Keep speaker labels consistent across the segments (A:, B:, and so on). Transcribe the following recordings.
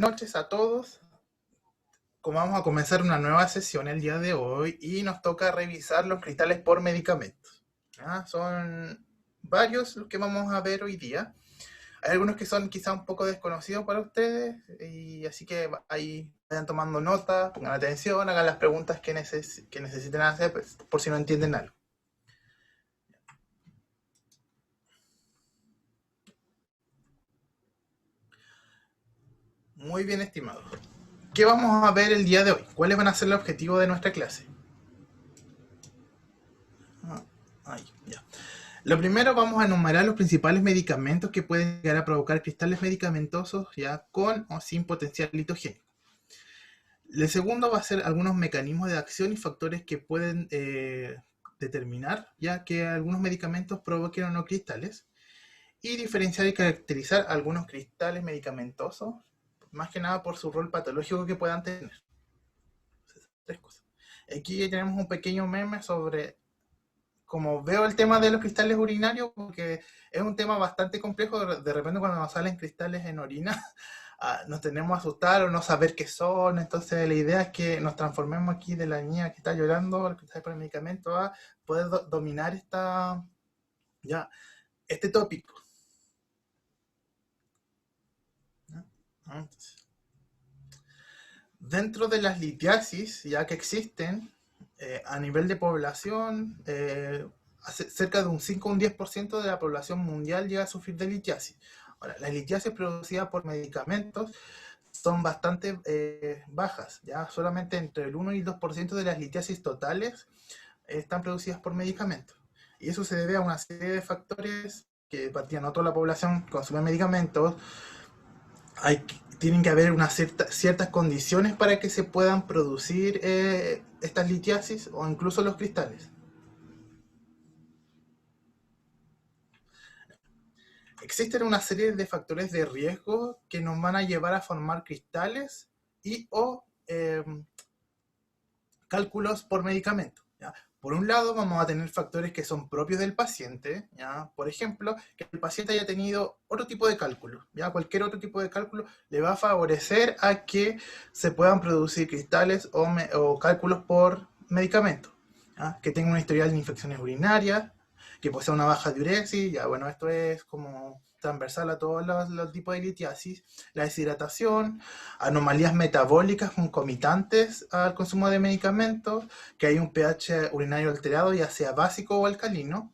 A: Noches a todos. Como vamos a comenzar una nueva sesión el día de hoy y nos toca revisar los cristales por medicamentos. Son varios los que vamos a ver hoy día. Hay algunos que son quizá un poco desconocidos para ustedes y así que ahí vayan tomando nota, pongan atención, hagan las preguntas que necesiten hacer pues, por si no entienden algo. Muy bien, estimados. ¿Qué vamos a ver el día de hoy? ¿Cuáles van a ser los objetivos de nuestra clase? Ahí, ya. Lo primero, vamos a enumerar los principales medicamentos que pueden llegar a provocar cristales medicamentosos ya con o sin potencial litogénico. El segundo va a ser algunos mecanismos de acción y factores que pueden determinar ya que algunos medicamentos provoquen o no cristales y diferenciar y caracterizar algunos cristales medicamentosos, más que nada por su rol patológico que puedan tener. Tres cosas. Aquí tenemos un pequeño meme sobre como veo el tema de los cristales urinarios, porque es un tema bastante complejo, de repente cuando nos salen cristales en orina, nos tenemos a asustar o no saber qué son, entonces la idea es que nos transformemos aquí de la niña que está llorando, el cristales por el medicamento, a poder dominar ya, este tópico. ¿Ya? Entonces, dentro de las litiasis, ya que existen, a nivel de población, cerca de un 5 o un 10% de la población mundial llega a sufrir de litiasis. Ahora, las litiasis producidas por medicamentos son bastante bajas, ya solamente entre el 1 y el 2% de las litiasis totales están producidas por medicamentos. Y eso se debe a una serie de factores que no toda la población consume medicamentos, tienen que haber ciertas condiciones para que se puedan producir estas litiasis o incluso los cristales. Existen una serie de factores de riesgo que nos van a llevar a formar cristales y o cálculos por medicamento. ¿Ya? Por un lado, vamos a tener factores que son propios del paciente, ¿ya? Por ejemplo, que el paciente haya tenido otro tipo de cálculo, ¿ya? Cualquier otro tipo de cálculo le va a favorecer a que se puedan producir cristales o cálculos por medicamento, ¿ya? Que tenga un historial de infecciones urinarias, que posea una baja diuresis, ya bueno, esto es como transversal a todos los tipos de litiasis, la deshidratación, anomalías metabólicas concomitantes al consumo de medicamentos, que hay un pH urinario alterado, ya sea básico o alcalino,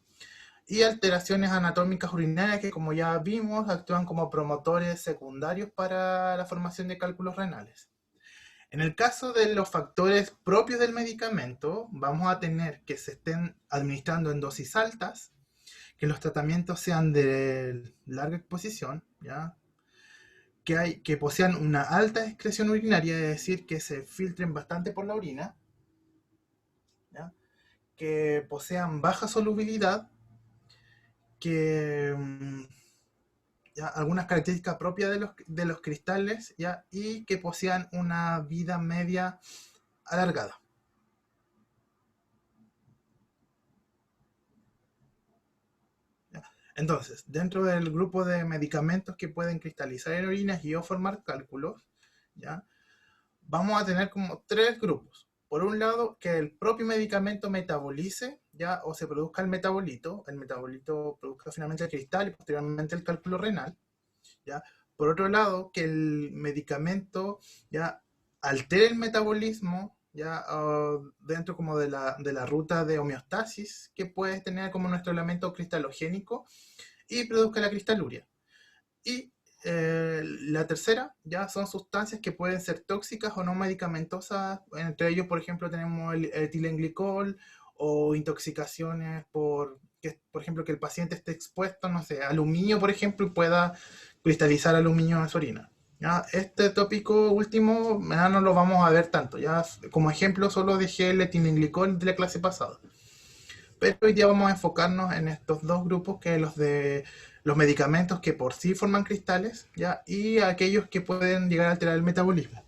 A: y alteraciones anatómicas urinarias que, como ya vimos, actúan como promotores secundarios para la formación de cálculos renales. En el caso de los factores propios del medicamento, vamos a tener que se estén administrando en dosis altas, que los tratamientos sean de larga exposición, ¿ya? Que posean una alta excreción urinaria, es decir, que se filtren bastante por la orina, ¿ya? Que posean baja solubilidad, que ¿ya? Algunas características propias de los cristales, ¿ya? Y que posean una vida media alargada. ¿Ya? Entonces, dentro del grupo de medicamentos que pueden cristalizar en orinas y o formar cálculos, ¿ya? Vamos a tener como tres grupos. Por un lado, que el propio medicamento metabolice, ya, o se produzca el metabolito produzca finalmente el cristal y posteriormente el cálculo renal, ya. Por otro lado, que el medicamento ya altere el metabolismo, ya dentro como de la ruta de homeostasis que puede tener como nuestro elemento cristalogénico y produzca la cristaluria. Y la tercera ya son sustancias que pueden ser tóxicas o no medicamentosas. Entre ellos, por ejemplo, tenemos el etilenglicol o intoxicaciones por ejemplo, que el paciente esté expuesto, no sé, aluminio, por ejemplo, y pueda cristalizar aluminio en su orina. ¿Ya? Este tópico último ya no lo vamos a ver tanto. Ya como ejemplo solo dejé el etilenglicol de la clase pasada. Pero hoy día vamos a enfocarnos en estos dos grupos, que los de los medicamentos que por sí forman cristales, ¿ya? Y aquellos que pueden llegar a alterar el metabolismo.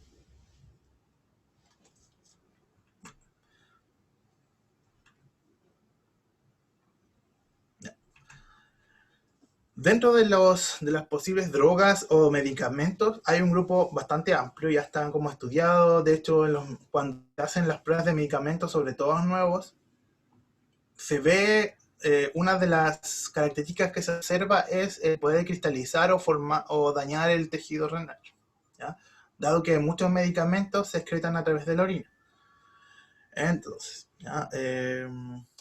A: Dentro de las posibles drogas o medicamentos hay un grupo bastante amplio, ya están como estudiados. De hecho, cuando hacen las pruebas de medicamentos, sobre todo los nuevos, se ve, una de las características que se observa es el poder cristalizar o dañar el tejido renal, ¿ya? Dado que muchos medicamentos se excretan a través de la orina. Entonces, ¿ya?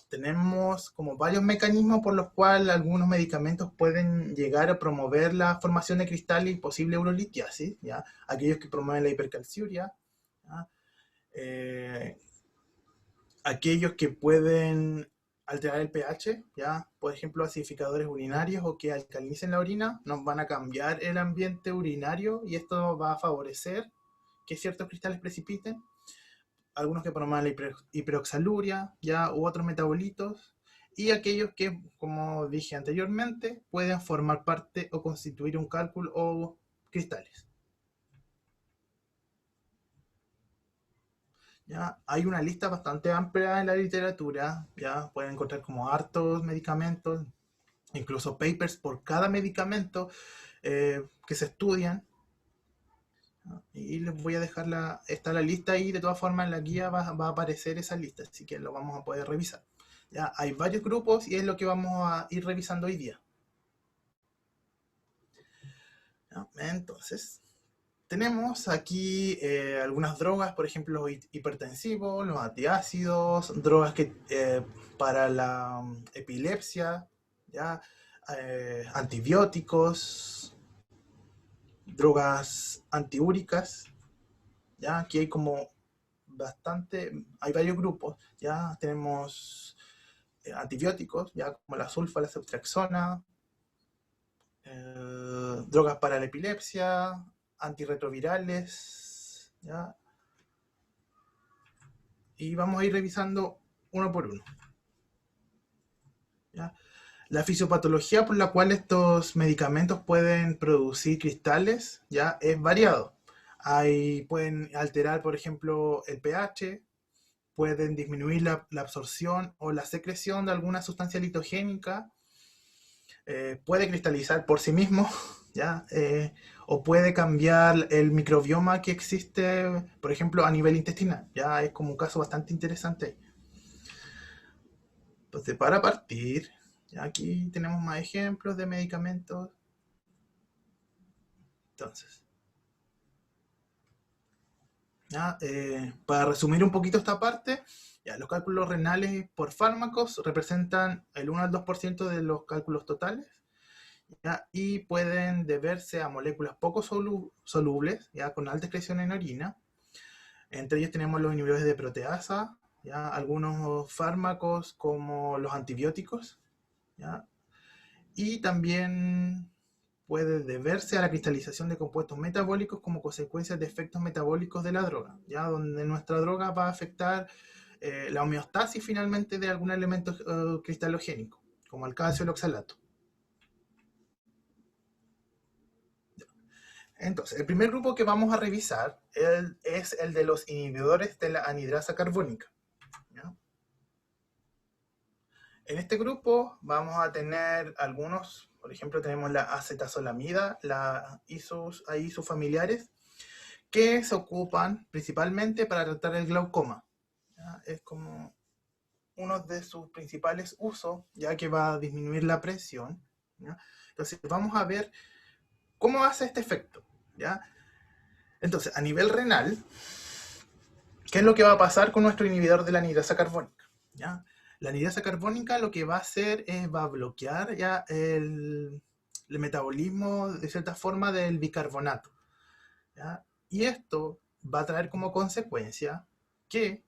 A: Tenemos como varios mecanismos por los cuales algunos medicamentos pueden llegar a promover la formación de cristal y posible urolitiasis, ¿ya? Aquellos que promueven la hipercalciuria, ¿ya? Eh, Aquellos que pueden alterar el pH, ¿ya? Por ejemplo, acidificadores urinarios o que alcalicen la orina, nos van a cambiar el ambiente urinario y esto va a favorecer que ciertos cristales precipiten. Algunos que promueven la hiperoxaluria, ya, u otros metabolitos, y aquellos que, como dije anteriormente, pueden formar parte o constituir un cálculo o cristales. ¿Ya? Hay una lista bastante amplia en la literatura, ya pueden encontrar como hartos medicamentos, incluso papers por cada medicamento, que se estudian. Y les voy a dejar está la lista ahí. De todas formas en la guía va a aparecer esa lista, así que lo vamos a poder revisar. Ya hay varios grupos y es lo que vamos a ir revisando hoy día. ¿Ya? Entonces, tenemos aquí, algunas drogas, por ejemplo, los hipertensivos, los antiácidos, drogas para la epilepsia, ¿ya? Antibióticos, drogas antiúricas, ¿ya? Aquí hay como hay varios grupos, ya tenemos, antibióticos, ya como la sulfa, la ceftriaxona, drogas para la epilepsia, antirretrovirales, ¿ya? Y vamos a ir revisando uno por uno, ¿ya? La fisiopatología por la cual estos medicamentos pueden producir cristales, ya, es variado. Pueden alterar, por ejemplo, el pH, pueden disminuir la absorción o la secreción de alguna sustancia litogénica, puede cristalizar por sí mismo, ¿ya? O puede cambiar el microbioma que existe, por ejemplo, a nivel intestinal. Ya es como un caso bastante interesante. Entonces, para partir, ya aquí tenemos más ejemplos de medicamentos. Entonces, ¿ya? Para resumir un poquito esta parte, ya, los cálculos renales por fármacos representan el 1 al 2% de los cálculos totales, ¿ya? Y pueden deberse a moléculas poco solubles, ¿ya? Con alta excreción en orina. Entre ellos tenemos los inhibidores de proteasa, ¿ya? Algunos fármacos como los antibióticos, ¿ya? Y también puede deberse a la cristalización de compuestos metabólicos como consecuencia de efectos metabólicos de la droga, ¿ya? Donde nuestra droga va a afectar, la homeostasis finalmente de algún elemento, cristalogénico, como el calcio o el oxalato. Entonces, el primer grupo que vamos a revisar es el de los inhibidores de la anhidrasa carbónica, ¿ya? En este grupo vamos a tener algunos, por ejemplo, tenemos la acetazolamida, hay sus familiares, que se ocupan principalmente para tratar el glaucoma, ¿ya? Es como uno de sus principales usos, ya que va a disminuir la presión, ¿ya? Entonces, vamos a ver cómo hace este efecto, ¿ya? Entonces, a nivel renal, ¿qué es lo que va a pasar con nuestro inhibidor de la anhidrasa carbónica? ¿Ya? La anhidrasa carbónica lo que va a hacer va a bloquear ya el metabolismo de cierta forma del bicarbonato, ¿ya? Y esto va a traer como consecuencia que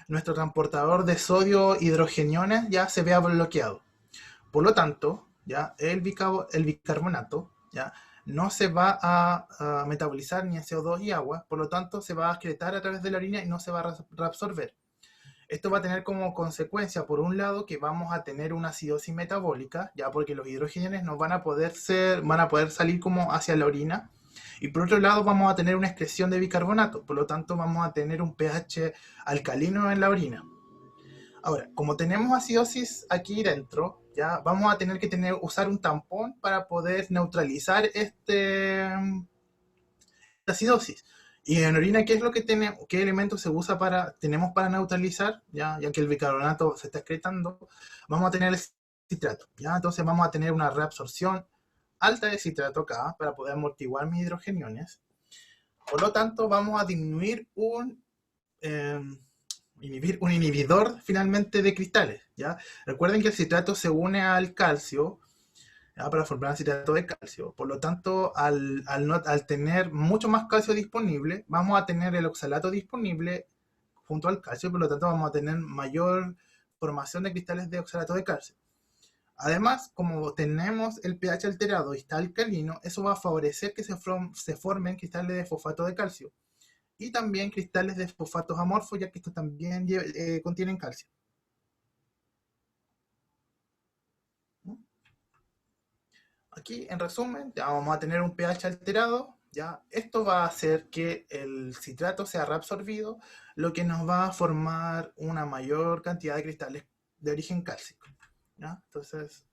A: nuestro transportador de sodio hidrogeniones ya se vea bloqueado. Por lo tanto, ya el bicarbonato, ya no se va a metabolizar ni en CO2 y agua, por lo tanto se va a excretar a través de la orina y no se va a reabsorber. Esto va a tener como consecuencia, por un lado, que vamos a tener una acidosis metabólica, ya porque los hidrogenes no van a poder salir como hacia la orina, y por otro lado vamos a tener una excreción de bicarbonato, por lo tanto vamos a tener un pH alcalino en la orina. Ahora, como tenemos acidosis aquí dentro, ya vamos a tener que usar un tampón para poder neutralizar esta acidosis. Y en orina, ¿qué es lo que tenemos? ¿Qué elementos tenemos para neutralizar? Ya que el bicarbonato se está excretando, vamos a tener el citrato. ¿Ya? Entonces vamos a tener una reabsorción alta de citrato acá para poder amortiguar mis hidrogeniones. Por lo tanto, vamos a disminuir eh, un inhibidor finalmente de cristales. ¿Ya? Recuerden que el citrato se une al calcio, ¿ya? Para formar citrato de calcio. Por lo tanto, al tener mucho más calcio disponible, vamos a tener el oxalato disponible junto al calcio, por lo tanto vamos a tener mayor formación de cristales de oxalato de calcio. Además, como tenemos el pH alterado y está alcalino, eso va a favorecer que se formen cristales de fosfato de calcio y también cristales de fosfatos amorfos, ya que estos también contienen calcio. Aquí, en resumen, ya vamos a tener un pH alterado. ¿Ya? Esto va a hacer que el citrato sea reabsorbido, lo que nos va a formar una mayor cantidad de cristales de origen cálcico. ¿Ya? Entonces,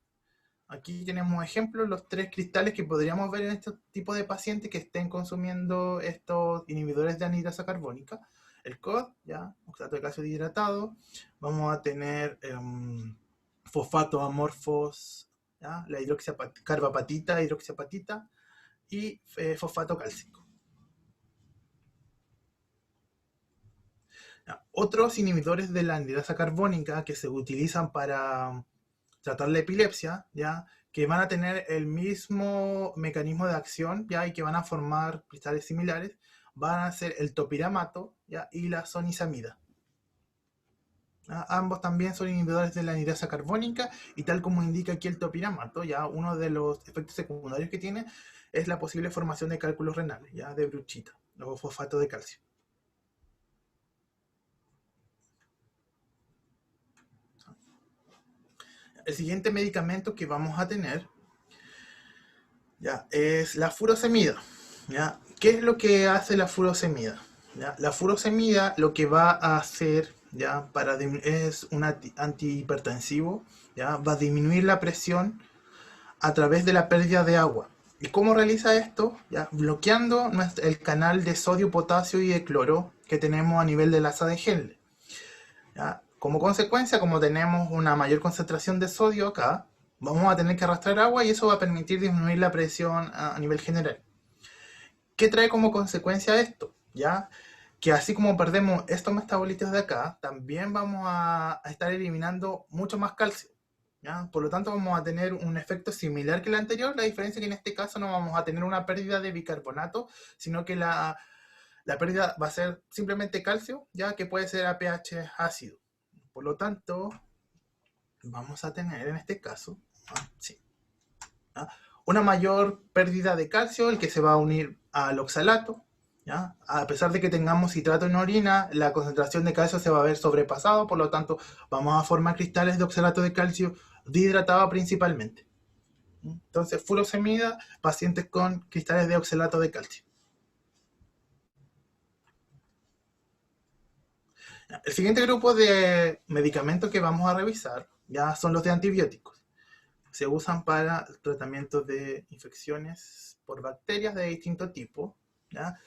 A: aquí tenemos ejemplos, los 3 cristales que podríamos ver en este tipo de pacientes que estén consumiendo estos inhibidores de anhidrasa carbónica. El COD, ¿ya? Oxalato de calcio dihidratado. Vamos a tener fosfatos amorfos, ¿ya? La carbapatita, hidroxiapatita y fosfato cálcico. ¿Ya? Otros inhibidores de la anhidrasa carbónica que se utilizan para tratar la epilepsia, ¿ya? Que van a tener el mismo mecanismo de acción, ¿ya? Y que van a formar cristales similares, van a ser el topiramato, ¿ya? Y la sonisamida. ¿Ya? Ambos también son inhibidores de la anhidrasa carbónica y tal como indica aquí el topiramato, ¿ya? Uno de los efectos secundarios que tiene es la posible formación de cálculos renales, ¿ya? De bruchita, o fosfato de calcio. El siguiente medicamento que vamos a tener, ¿ya? Es la furosemida, ¿ya? ¿Qué es lo que hace la furosemida? ¿Ya? La furosemida lo que va a hacer, ¿ya? Es un antihipertensivo, ¿ya? Va a disminuir la presión a través de la pérdida de agua. ¿Y cómo realiza esto? ¿Ya? Bloqueando el canal de sodio, potasio y de cloro que tenemos a nivel de la asa de Henle. ¿Ya? Como consecuencia, como tenemos una mayor concentración de sodio acá, vamos a tener que arrastrar agua y eso va a permitir disminuir la presión a nivel general. ¿Qué trae como consecuencia esto? ¿Ya? Que así como perdemos estos metabolitos de acá, también vamos a estar eliminando mucho más calcio. ¿Ya? Por lo tanto, vamos a tener un efecto similar que el anterior. La diferencia es que en este caso no vamos a tener una pérdida de bicarbonato, sino que la pérdida va a ser simplemente calcio, ya que puede ser a pH ácido. Por lo tanto, vamos a tener en este caso, sí, una mayor pérdida de calcio, el que se va a unir al oxalato. ¿Ya? A pesar de que tengamos citrato en orina, la concentración de calcio se va a ver sobrepasado, por lo tanto vamos a formar cristales de oxalato de calcio dihidratado principalmente. Entonces, furosemida, pacientes con cristales de oxalato de calcio. El siguiente grupo de medicamentos que vamos a revisar ya son los de antibióticos. Se usan para el tratamiento de infecciones por bacterias de distinto tipo. ¿Ya?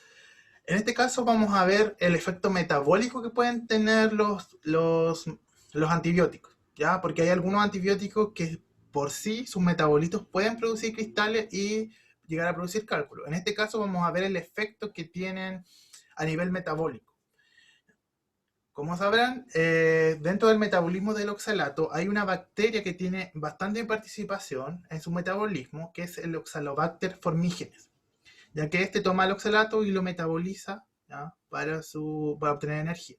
A: En este caso vamos a ver el efecto metabólico que pueden tener los antibióticos, ¿ya? Porque hay algunos antibióticos que por sí sus metabolitos pueden producir cristales y llegar a producir cálculos. En este caso vamos a ver el efecto que tienen a nivel metabólico. Como sabrán, dentro del metabolismo del oxalato hay una bacteria que tiene bastante participación en su metabolismo, que es el Oxalobacter formigenes, ya que este toma el oxalato y lo metaboliza, ¿ya? Para obtener energía.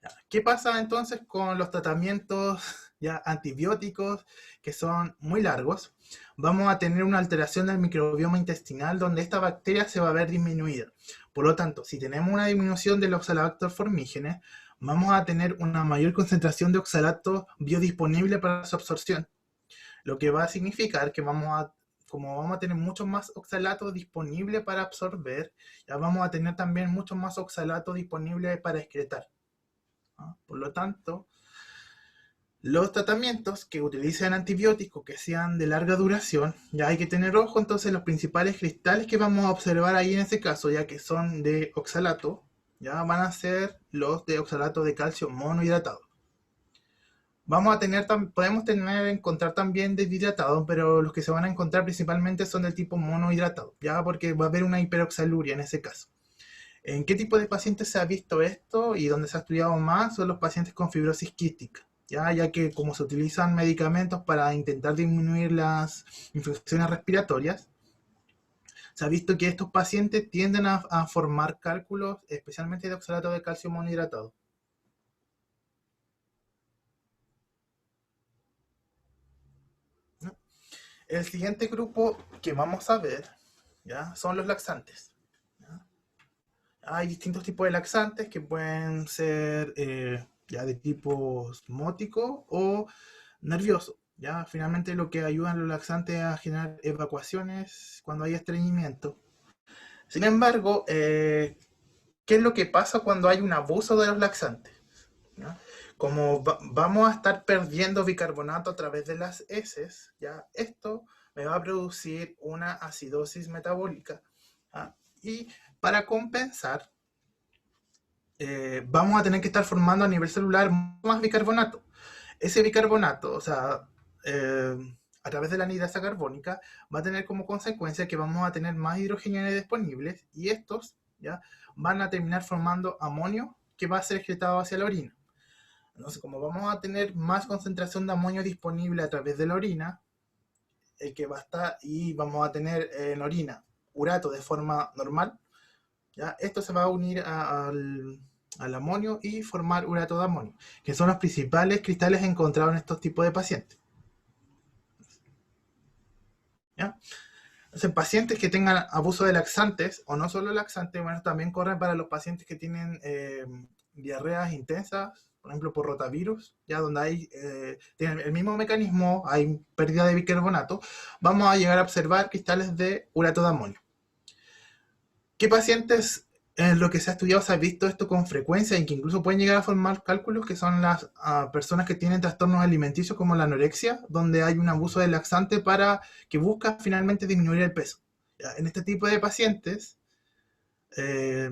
A: ¿Ya? ¿Qué pasa entonces con los tratamientos ya antibióticos que son muy largos? Vamos a tener una alteración del microbioma intestinal donde esta bacteria se va a ver disminuida. Por lo tanto, si tenemos una disminución del Oxalobacter formigenes, vamos a tener una mayor concentración de oxalato biodisponible para su absorción, lo que va a significar que como vamos a tener mucho más oxalato disponible para absorber, ya vamos a tener también mucho más oxalato disponible para excretar. ¿Ah? Por lo tanto, los tratamientos que utilicen antibióticos que sean de larga duración, ya hay que tener ojo. Entonces los principales cristales que vamos a observar ahí en este caso, ya que son de oxalato, ya van a ser los de oxalato de calcio monohidratado. Vamos a tener, podemos encontrar también deshidratado, pero los que se van a encontrar principalmente son del tipo monohidratado, ya porque va a haber una hiperoxaluria en ese caso. ¿En qué tipo de pacientes se ha visto esto y donde se ha estudiado más? Son los pacientes con fibrosis quística, ya que como se utilizan medicamentos para intentar disminuir las infecciones respiratorias, se ha visto que estos pacientes tienden a formar cálculos, especialmente de oxalato de calcio monohidratado. ¿No? El siguiente grupo que vamos a ver, ¿ya?, son los laxantes. ¿Ya? Hay distintos tipos de laxantes que pueden ser ya de tipo osmótico o nervioso. ¿Ya? Finalmente lo que ayudan los laxantes a generar evacuaciones cuando hay estreñimiento. Sin embargo, ¿qué es lo que pasa cuando hay un abuso de los laxantes? ¿Ya? Como vamos a estar perdiendo bicarbonato a través de las heces, ¿ya? Esto me va a producir una acidosis metabólica. ¿Ya? Y para compensar, vamos a tener que estar formando a nivel celular más bicarbonato. Ese bicarbonato, o sea, eh, a través de la anhidrasa carbónica, va a tener como consecuencia que vamos a tener más hidrogenes disponibles y estos, ¿ya?, van a terminar formando amonio que va a ser excretado hacia la orina. Entonces, como vamos a tener más concentración de amonio disponible a través de la orina, el que va a estar, y vamos a tener en orina urato de forma normal, ¿ya? Esto se va a unir al amonio y formar urato de amonio, que son los principales cristales encontrados en estos tipos de pacientes. ¿Ya? Entonces, pacientes que tengan abuso de laxantes, o no solo laxantes, bueno, también corren para los pacientes que tienen diarreas intensas, por ejemplo, por rotavirus, ya donde hay, tienen el mismo mecanismo, hay pérdida de bicarbonato, vamos a llegar a observar cristales de urato de amonio. ¿Qué pacientes en lo que se ha estudiado se ha visto esto con frecuencia y que incluso pueden llegar a formar cálculos, que son las personas que tienen trastornos alimenticios como la anorexia, donde hay un abuso de laxante para que busca finalmente disminuir el peso? ¿Ya? En este tipo de pacientes eh,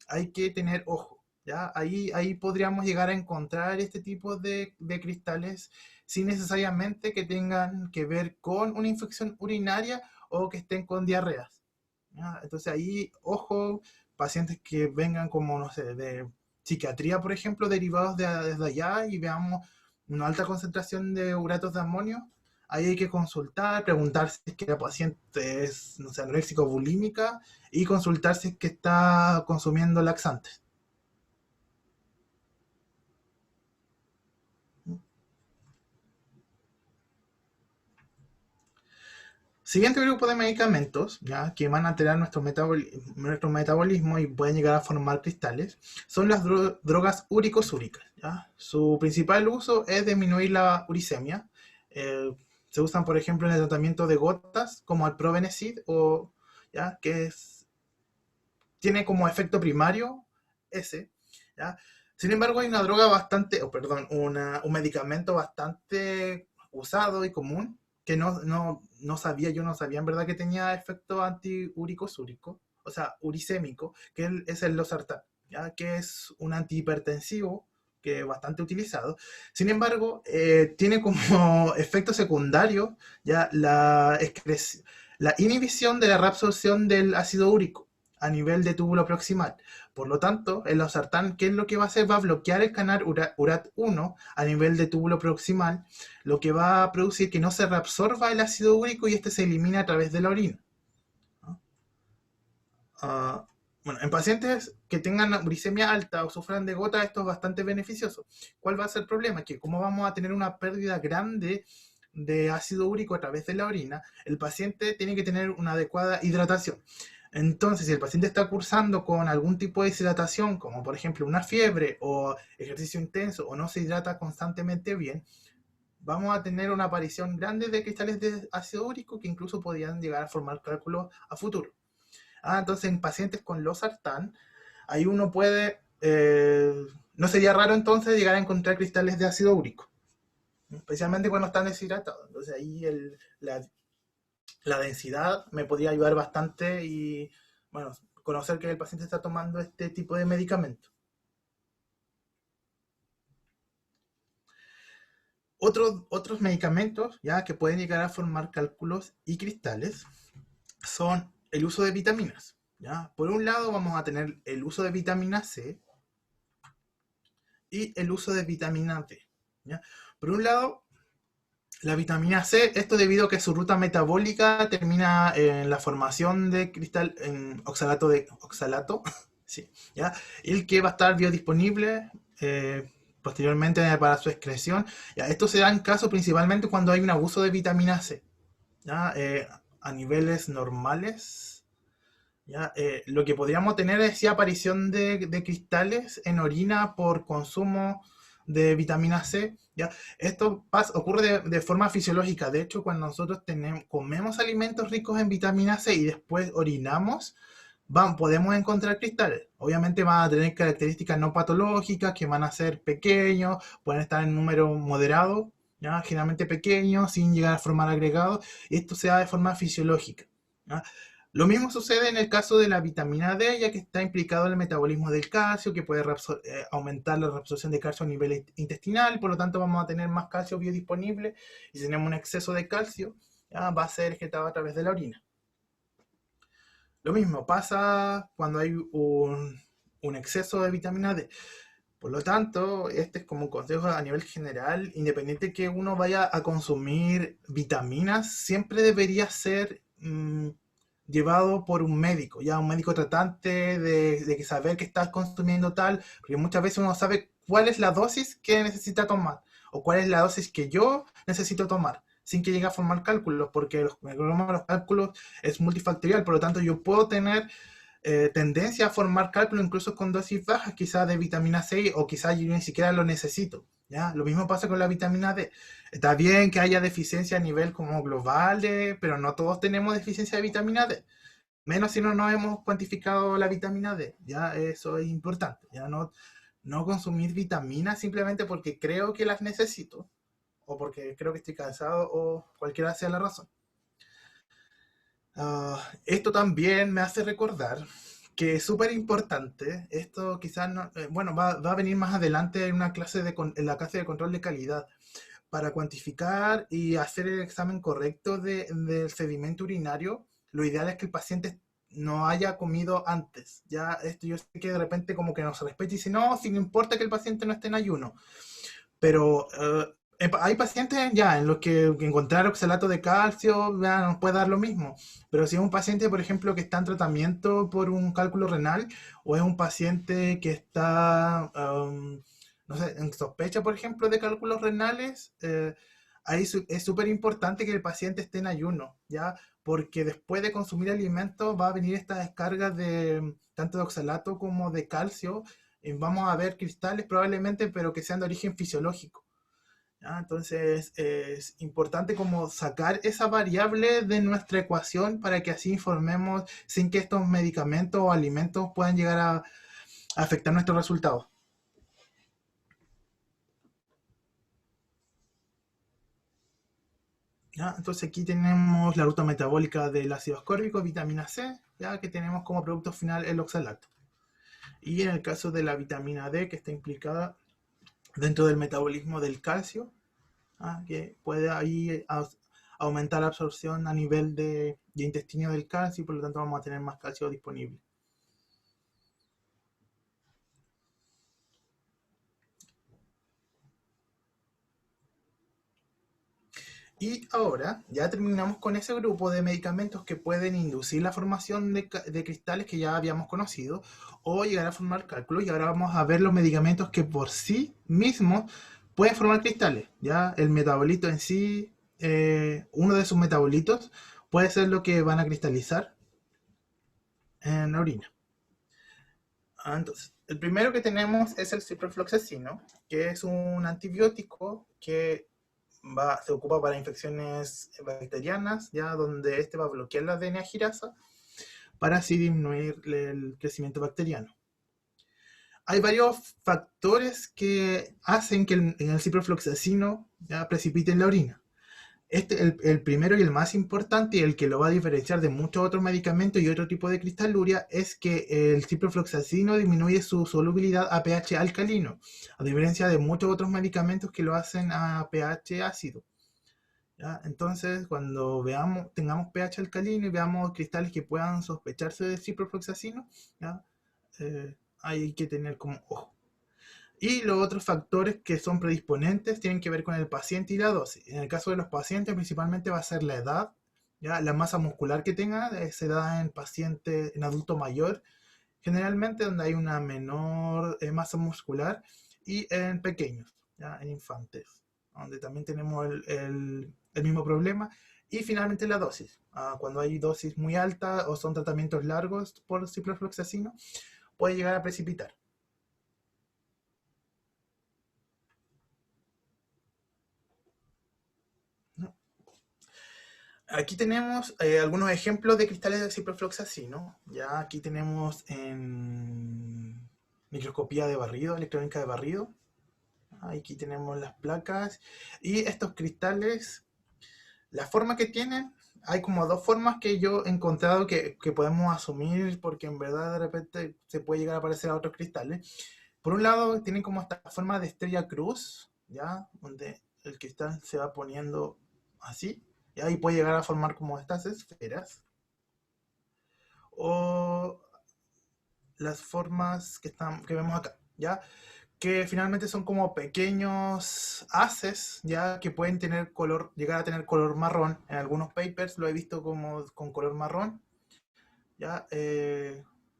A: hay que tener ojo. ¿Ya? Ahí podríamos llegar a encontrar este tipo de cristales sin necesariamente que tengan que ver con una infección urinaria o que estén con diarreas. ¿Ya? Entonces ahí, ojo, pacientes que vengan como, no sé, de psiquiatría, por ejemplo, derivados desde allá y veamos una alta concentración de uratos de amonio, ahí hay que consultar, preguntar si es que la paciente es, no sé, anoréxica o bulímica y consultar si es que está consumiendo laxantes. Siguiente grupo de medicamentos, ¿ya?, que van a alterar nuestro metabolismo y pueden llegar a formar cristales, son las drogas uricosúricas. ¿Ya? Su principal uso es disminuir la uricemia. Eh, Se usan, por ejemplo, en el tratamiento de gotas, como el Probenecid, ¿ya?, que tiene como efecto primario ese. ¿Ya? Sin embargo, hay una droga bastante, perdón, un medicamento bastante usado y común que yo no sabía en verdad que tenía efecto antiúrico súrico, o sea, uricémico, que es el losartán, ¿ya?, que es un antihipertensivo que es bastante utilizado. Sin embargo, tiene como efecto secundario ya la inhibición de la reabsorción del ácido úrico a nivel de túbulo proximal. Por lo tanto, el losartán, ¿qué es lo que va a hacer? Va a bloquear el canal URAT1 a nivel de túbulo proximal, lo que va a producir que no se reabsorba el ácido úrico y este se elimina a través de la orina. ¿No? Bueno, en pacientes que tengan uricemia alta o sufran de gota, esto es bastante beneficioso. ¿Cuál va a ser el problema? Que como vamos a tener una pérdida grande de ácido úrico a través de la orina, el paciente tiene que tener una adecuada hidratación. Entonces, si el paciente está cursando con algún tipo de deshidratación, como por ejemplo una fiebre o ejercicio intenso, o no se hidrata constantemente bien, vamos a tener una aparición grande de cristales de ácido úrico que incluso podrían llegar a formar cálculos a futuro. Entonces, en pacientes con losartán, ahí uno puede no sería raro entonces llegar a encontrar cristales de ácido úrico, especialmente cuando están deshidratados. Entonces ahí la densidad me podría ayudar bastante y, bueno, conocer que el paciente está tomando este tipo de medicamento. Otros medicamentos ya que pueden llegar a formar cálculos y cristales son el uso de vitaminas. ¿Ya? Por un lado vamos a tener el uso de vitamina C y el uso de vitamina D. ¿Ya? Por un lado, la vitamina C, esto debido a que su ruta metabólica termina en la formación de cristal en oxalato, sí, ¿ya? El que va a estar biodisponible posteriormente para su excreción. ¿Ya? Esto se da en caso principalmente cuando hay un abuso de vitamina C, ¿ya? A niveles normales. ¿Ya? Lo que podríamos tener es sí, aparición de cristales en orina por consumo de vitamina C. ¿Ya? Esto ocurre de forma fisiológica. De hecho, cuando nosotros comemos alimentos ricos en vitamina C y después orinamos, podemos encontrar cristales. Obviamente van a tener características no patológicas, que van a ser pequeños, pueden estar en número moderado, ¿ya? Generalmente pequeños, sin llegar a formar agregados, y esto se da de forma fisiológica. ¿Ya? Lo mismo sucede en el caso de la vitamina D, ya que está implicado en el metabolismo del calcio, que puede aumentar la reabsorción de calcio a nivel intestinal, por lo tanto vamos a tener más calcio biodisponible, y si tenemos un exceso de calcio, ¿ya? Va a ser ejetado a través de la orina. Lo mismo pasa cuando hay un exceso de vitamina D. Por lo tanto, este es como un consejo a nivel general, independiente que uno vaya a consumir vitaminas, siempre debería ser llevado por un médico, ya un médico tratante de saber que estás consumiendo tal, porque muchas veces uno sabe cuál es la dosis que necesita tomar o cuál es la dosis que yo necesito tomar, sin que llegue a formar cálculos, porque los cálculos es multifactorial, por lo tanto yo puedo tener tendencia a formar cálculos incluso con dosis bajas, quizás de vitamina C, o quizás yo ni siquiera lo necesito. ¿Ya? Lo mismo pasa con la vitamina D. Está bien que haya deficiencia a nivel como global, pero no todos tenemos deficiencia de vitamina D. Menos si no hemos cuantificado la vitamina D. ¿Ya? Eso es importante. ¿Ya? No consumir vitaminas simplemente porque creo que las necesito, o porque creo que estoy cansado, o cualquiera sea la razón. Esto también me hace recordar que es súper importante, esto quizás no, bueno, va a venir más adelante en una clase en la clase de control de calidad, para cuantificar y hacer el examen correcto del sedimento urinario. Lo ideal es que el paciente no haya comido antes. Ya esto yo sé que de repente como que nos respeta y dice, no, si no importa que el paciente no esté en ayuno. Pero hay pacientes ya en los que encontrar oxalato de calcio ya nos puede dar lo mismo. Pero si es un paciente, por ejemplo, que está en tratamiento por un cálculo renal, o es un paciente que está, no sé, en sospecha, por ejemplo, de cálculos renales, ahí es súper importante que el paciente esté en ayuno, ¿ya? Porque después de consumir alimentos va a venir esta descarga de tanto de oxalato como de calcio, vamos a ver cristales probablemente, pero que sean de origen fisiológico. ¿Ya? Entonces es importante como sacar esa variable de nuestra ecuación para que así informemos sin que estos medicamentos o alimentos puedan llegar a afectar nuestros resultados. ¿Ya? Entonces aquí tenemos la ruta metabólica del ácido ascórbico, vitamina C, ya que tenemos como producto final el oxalato. Y en el caso de la vitamina D, que está implicada dentro del metabolismo del calcio, que puede ahí aumentar la absorción a nivel de intestino del calcio, y por lo tanto vamos a tener más calcio disponible. Y ahora ya terminamos con ese grupo de medicamentos que pueden inducir la formación de cristales que ya habíamos conocido, o llegar a formar cálculos, y ahora vamos a ver los medicamentos que por sí mismos pueden formar cristales. Ya el metabolito en sí, uno de sus metabolitos puede ser lo que van a cristalizar en la orina. Entonces, el primero que tenemos es el ciprofloxacino, que es un antibiótico que se ocupa para infecciones bacterianas, ya donde este va a bloquear la DNA girasa para así disminuir el crecimiento bacteriano. hay varios factores que hacen que el ciprofloxacino ya precipite en la orina. El primero y el más importante, y el que lo va a diferenciar de muchos otros medicamentos y otro tipo de cristaluria, es que el ciprofloxacino disminuye su solubilidad a pH alcalino, a diferencia de muchos otros medicamentos que lo hacen a pH ácido. ¿Ya? Entonces, cuando tengamos pH alcalino y veamos cristales que puedan sospecharse de ciprofloxacino, ¿ya? Hay que tener como ojo. Y los otros factores que son predisponentes tienen que ver con el paciente y la dosis. En el caso de los pacientes, principalmente va a ser la edad, ¿ya? La masa muscular que tenga, se da en pacientes, en adulto mayor, generalmente donde hay una menor masa muscular, y en pequeños, ¿ya? En infantes, donde también tenemos el mismo problema. Y finalmente la dosis. Cuando hay dosis muy alta o son tratamientos largos por ciprofloxacino, puede llegar a precipitar. Aquí tenemos algunos ejemplos de cristales de ciprofloxacino. Ya aquí tenemos en microscopía de barrido, electrónica de barrido. Aquí tenemos las placas. Y estos cristales, la forma que tienen, hay como dos formas que yo he encontrado que podemos asumir, porque en verdad de repente se puede llegar a parecer a otros cristales. Por un lado, tienen como esta forma de estrella cruz, ¿ya? Donde el cristal se va poniendo así, y ahí puede llegar a formar como estas esferas. O las formas que vemos acá, ¿ya? Que finalmente son como pequeños haces, ya que pueden tener color, llegar a tener color marrón. En algunos papers lo he visto como con color marrón, ya.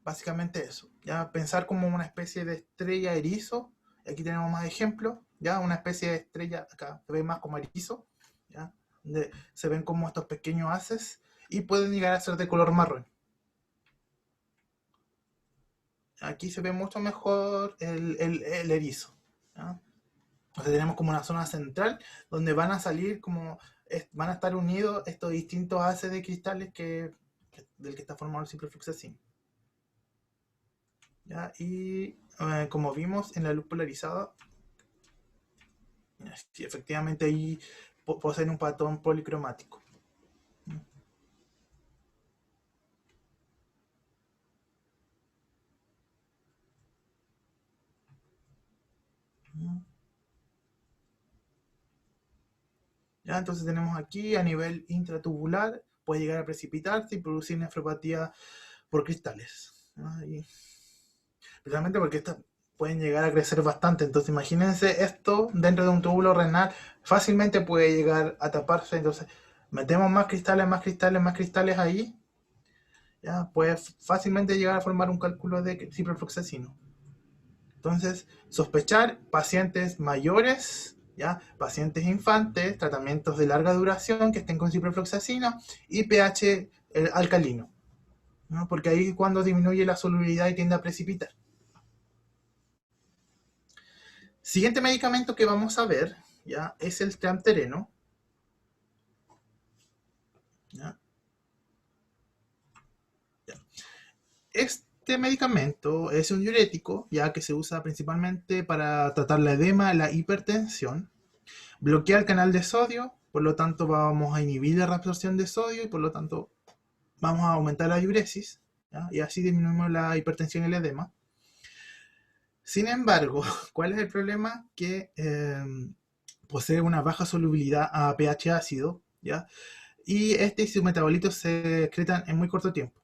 A: Básicamente eso, ya pensar como una especie de estrella erizo. Aquí tenemos más ejemplos, ya una especie de estrella, acá se ve más como erizo, ya, donde se ven como estos pequeños haces y pueden llegar a ser de color marrón. Aquí se ve mucho mejor el erizo, ¿ya? Entonces tenemos como una zona central donde van a salir como, van a estar unidos estos distintos haces de cristales del que está formado el ciprofloxacin. ¿Ya? Y como vimos en la luz polarizada, sí, efectivamente ahí poseen un patrón policromático. ¿Ya? Entonces tenemos aquí a nivel intratubular, puede llegar a precipitarse y producir nefropatía por cristales. Especialmente porque estas pueden llegar a crecer bastante. Entonces imagínense esto dentro de un túbulo renal, fácilmente puede llegar a taparse. Entonces metemos más cristales, más cristales, más cristales ahí, ya puede fácilmente llegar a formar un cálculo de ciprofloxacino. Entonces, sospechar pacientes mayores, ¿ya? Pacientes infantes, tratamientos de larga duración que estén con ciprofloxacino y pH alcalino, ¿no? Porque ahí es cuando disminuye la solubilidad y tiende a precipitar. Siguiente medicamento que vamos a ver, ¿ya? Es el triamtereno, ¿ya? ¿Ya? Este medicamento es un diurético, ya que se usa principalmente para tratar la edema, la hipertensión, bloquea el canal de sodio, por lo tanto vamos a inhibir la reabsorción de sodio y por lo tanto vamos a aumentar la diuresis, ¿ya? Y así disminuimos la hipertensión y el edema. Sin embargo, ¿cuál es el problema? Que posee una baja solubilidad a pH ácido, ¿ya? Y y sus metabolitos se excretan en muy corto tiempo.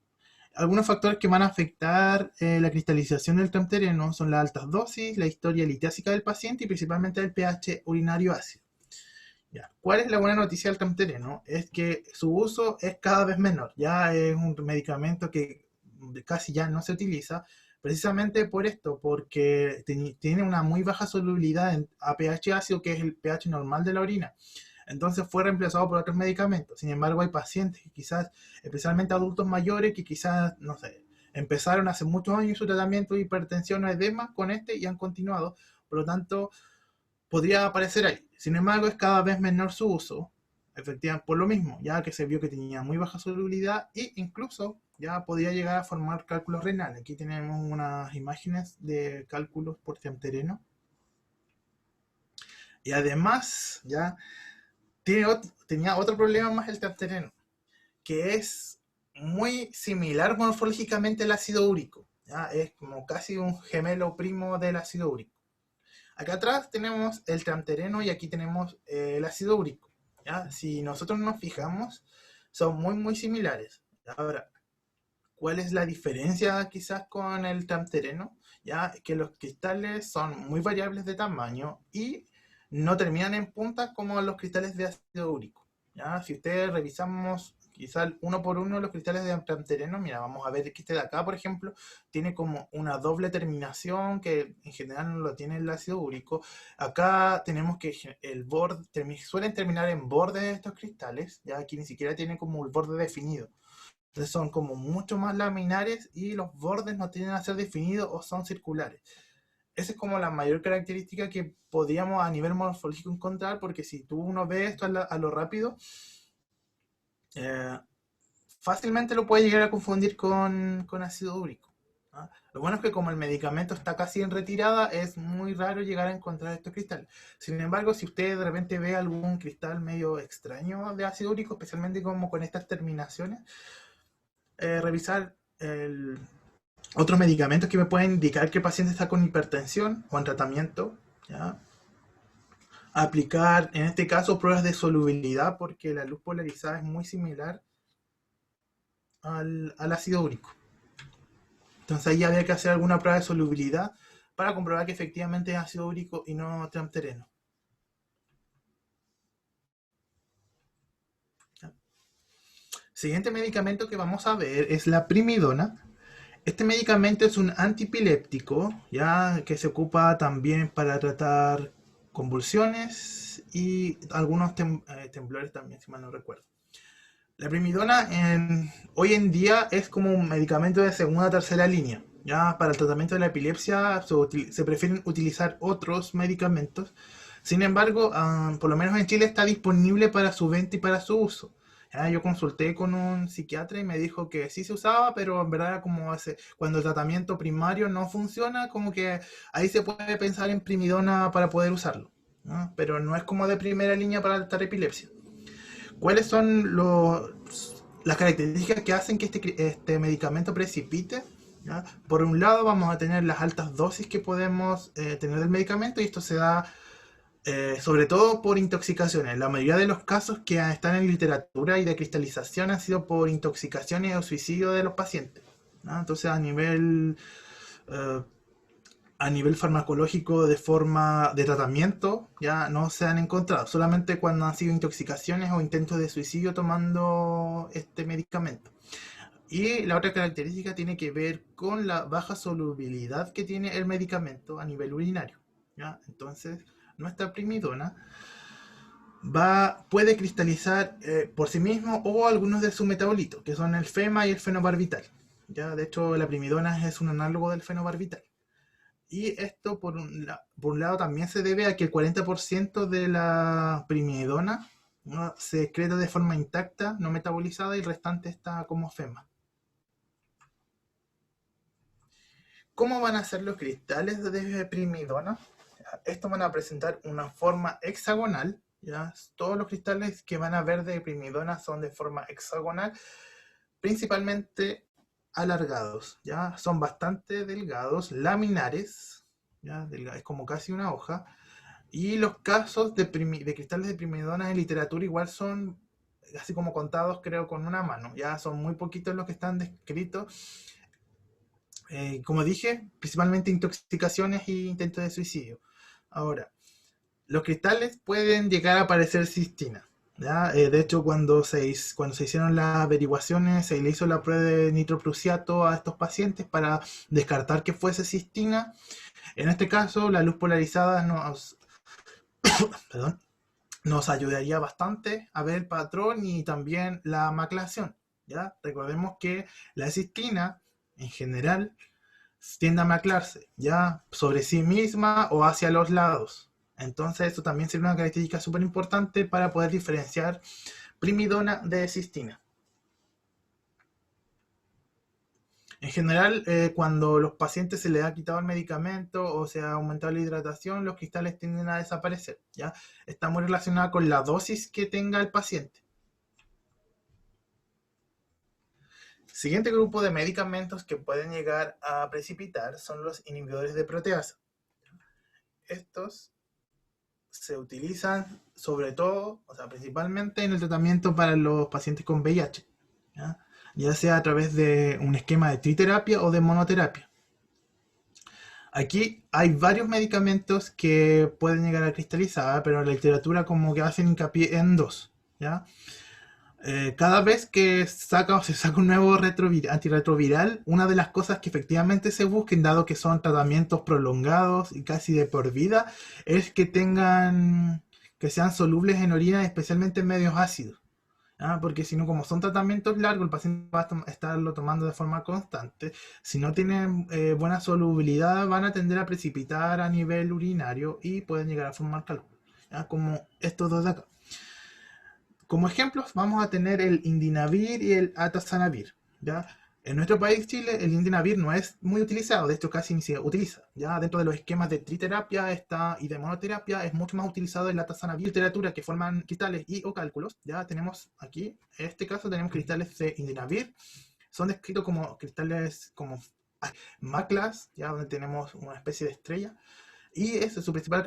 A: Algunos factores que van a afectar la cristalización del triamtereno son las altas dosis, la historia litásica del paciente y principalmente el pH urinario ácido. Ya. ¿Cuál es la buena noticia del triamtereno? Es que su uso es cada vez menor. Ya es un medicamento que casi ya no se utiliza, precisamente por esto, porque tiene una muy baja solubilidad a pH ácido, que es el pH normal de la orina. Entonces fue reemplazado por otros medicamentos. Sin embargo, hay pacientes que quizás, especialmente adultos mayores, que quizás, no sé, empezaron hace muchos años su tratamiento de hipertensión o edema con este y han continuado. Por lo tanto, podría aparecer ahí. Sin embargo, es cada vez menor su uso, efectivamente, por lo mismo, ya que se vio que tenía muy baja solubilidad e incluso ya podría llegar a formar cálculos renales. Aquí tenemos unas imágenes de cálculos por TempTerreno. Y además, ya tenía otro problema más el TempTerreno, que es muy similar morfológicamente al ácido úrico. ¿Ya? Es como casi un gemelo primo del ácido úrico. Acá atrás tenemos el TempTerreno y aquí tenemos el ácido úrico. ¿Ya? Si nosotros nos fijamos, son muy similares. Ahora, ¿cuál es la diferencia quizás con el TempTerreno? Ya que los cristales son muy variables de tamaño y no terminan en punta como los cristales de ácido úrico. ¿Ya? Si ustedes revisamos quizás uno por uno los cristales de TempTerreno, mira, vamos a ver que este de acá, por ejemplo, tiene como una doble terminación que en general no lo tiene el ácido úrico. Acá tenemos que el borde, suelen terminar en bordes estos cristales, ya aquí ni siquiera tienen como el borde definido. Entonces son como mucho más laminares y los bordes no tienen a ser definidos o son circulares. Esa es como la mayor característica que podríamos a nivel morfológico encontrar, porque si tú uno ve esto a lo rápido, fácilmente lo puede llegar a confundir con ácido úrico. ¿Ah? Lo bueno es que como el medicamento está casi en retirada, es muy raro llegar a encontrar estos cristales. Sin embargo, si usted de repente ve algún cristal medio extraño de ácido úrico, especialmente como con estas terminaciones, revisar otros medicamentos que me pueden indicar que el paciente está con hipertensión o en tratamiento. ¿Ya? Aplicar, en este caso, pruebas de solubilidad, porque la luz polarizada es muy similar al ácido úrico. Entonces ahí había que hacer alguna prueba de solubilidad para comprobar que efectivamente es ácido úrico y no TempTerreno. Siguiente medicamento que vamos a ver es la primidona. Este medicamento es un antipiléptico, ya que se ocupa también para tratar convulsiones y algunos temblores también, si mal no recuerdo. La primidona hoy en día es como un medicamento de segunda o tercera línea. Ya para el tratamiento de la epilepsia se prefieren utilizar otros medicamentos. Sin embargo, por lo menos en Chile está disponible para su venta y para su uso. Ya, yo consulté con un psiquiatra y me dijo que sí se usaba, pero en verdad era como cuando el tratamiento primario no funciona, como que ahí se puede pensar en primidona para poder usarlo, ¿no? Pero no es como de primera línea para tratar epilepsia. ¿Cuáles son las características que hacen que este medicamento precipite? ¿Ya? Por un lado vamos a tener las altas dosis que podemos tener del medicamento, y esto se da sobre todo por intoxicaciones. La mayoría de los casos que están en literatura y de cristalización han sido por intoxicaciones o suicidio de los pacientes, ¿no? Entonces eh, a nivel farmacológico de forma de tratamiento ya no se han encontrado, solamente cuando han sido intoxicaciones o intentos de suicidio tomando este medicamento. Y la otra característica tiene que ver con la baja solubilidad que tiene el medicamento a nivel urinario, ¿ya? Entonces, nuestra primidona puede cristalizar por sí mismo o algunos de sus metabolitos, que son el FEMA y el fenobarbital. ¿Ya? De hecho, la primidona es un análogo del fenobarbital. Y esto, por un lado, también se debe a que el 40% de la primidona, ¿no?, se excreta de forma intacta, no metabolizada, y el restante está como FEMA. ¿Cómo van a ser los cristales de primidona? Estos van a presentar una forma hexagonal. ¿Ya? Todos los cristales que van a ver de primidona son de forma hexagonal, principalmente alargados, ¿ya? Son bastante delgados, laminares, ¿ya? Es como casi una hoja. Y los casos de cristales de primidona en literatura igual son así como contados, creo, con una mano. Ya son muy poquitos los que están descritos. Como dije, principalmente intoxicaciones e intentos de suicidio. Ahora, los cristales pueden llegar a parecer cistina. ¿Ya? De hecho, cuando se hicieron las averiguaciones, se le hizo la prueba de nitroprusiato a estos pacientes para descartar que fuese cistina. En este caso, la luz polarizada perdón, nos ayudaría bastante a ver el patrón y también la maclación. ¿Ya? Recordemos que la cistina, en general, tiende a maclarse, ya sobre sí misma o hacia los lados. Entonces esto también sería una característica súper importante para poder diferenciar primidona de cistina. En general, cuando los pacientes se les ha quitado el medicamento o se ha aumentado la hidratación, los cristales tienden a desaparecer, ¿ya? Está muy relacionada con la dosis que tenga el paciente. Siguiente grupo de medicamentos que pueden llegar a precipitar son los inhibidores de proteasa. Estos se utilizan sobre todo, o sea, principalmente en el tratamiento para los pacientes con VIH, ¿ya? Ya sea a través de un esquema de triterapia o de monoterapia. Aquí hay varios medicamentos que pueden llegar a cristalizar, pero la literatura como que hacen hincapié en dos, ¿ya? Cada vez que se saca un nuevo antirretroviral, una de las cosas que efectivamente se busquen, dado que son tratamientos prolongados y casi de por vida, es que sean solubles en orina, especialmente en medios ácidos. Porque si no, como son tratamientos largos, el paciente va a estarlo tomando de forma constante. Si no tienen buena solubilidad, van a tender a precipitar a nivel urinario y pueden llegar a formar cálculos, como estos dos de acá. Como ejemplos vamos a tener el indinavir y el atazanavir, ¿ya? En nuestro país, Chile, el indinavir no es muy utilizado, de hecho casi ni se utiliza. Ya dentro de los esquemas de triterapia y de monoterapia es mucho más utilizado el atazanavir. Literatura que forman cristales y o cálculos. Ya tenemos aquí, en este caso tenemos cristales de indinavir. Son descritos como cristales como maclas, ya donde tenemos una especie de estrella. Y su principal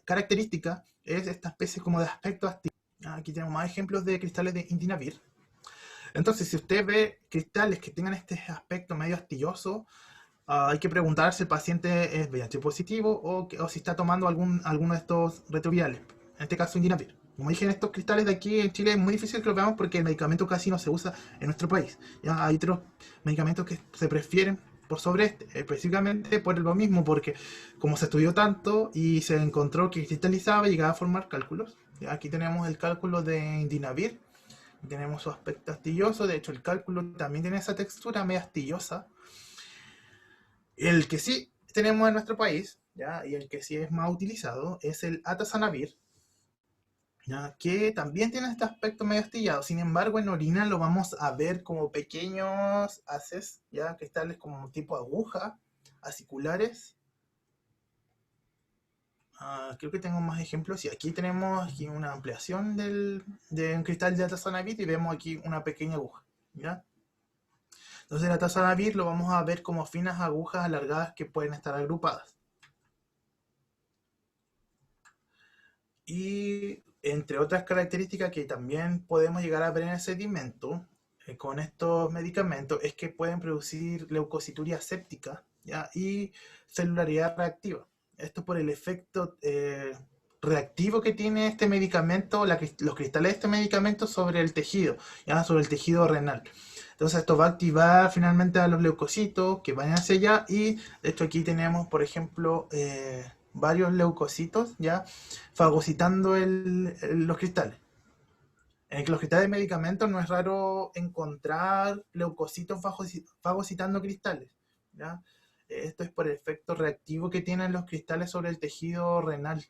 A: característica es esta especie como de aspecto activo. Aquí tenemos más ejemplos de cristales de indinavir. Entonces, si usted ve cristales que tengan este aspecto medio astilloso, hay que preguntar si el paciente es VIH positivo o si está tomando alguno de estos retrovirales, en este caso indinavir. Como dije, en estos cristales de aquí en Chile es muy difícil que lo veamos porque el medicamento casi no se usa en nuestro país. ¿Ya? Hay otros medicamentos que se prefieren por sobre este, específicamente por lo mismo, porque como se estudió tanto y se encontró que cristalizaba y llegaba a formar cálculos. ¿Ya? Aquí tenemos el cálculo de indinavir, tenemos su aspecto astilloso, de hecho el cálculo también tiene esa textura medio astillosa. El que sí tenemos en nuestro país, ¿ya? Y el que sí es más utilizado, es el atazanavir, ¿ya? Que también tiene este aspecto medio astillado. Sin embargo, en orina lo vamos a ver como pequeños haces, ¿ya? Cristales como tipo aguja, aciculares. Creo que tengo más ejemplos. Y aquí tenemos una ampliación de un cristal de atazanavir y vemos aquí una pequeña aguja, ¿ya? Entonces el atazanavir lo vamos a ver como finas agujas alargadas que pueden estar agrupadas. Y entre otras características que también podemos llegar a ver en el sedimento con estos medicamentos es que pueden producir leucocituria séptica, ¿ya? Y celularidad reactiva. Esto por el efecto reactivo que tiene este medicamento, los cristales de este medicamento sobre el tejido, ¿ya? Sobre el tejido renal. Entonces esto va a activar finalmente a los leucocitos que vayan hacia allá y de hecho aquí tenemos, por ejemplo, varios leucocitos ya fagocitando los cristales. En los cristales de medicamentos no es raro encontrar leucocitos fagocitando cristales, ¿ya? Esto es por el efecto reactivo que tienen los cristales sobre el tejido renal.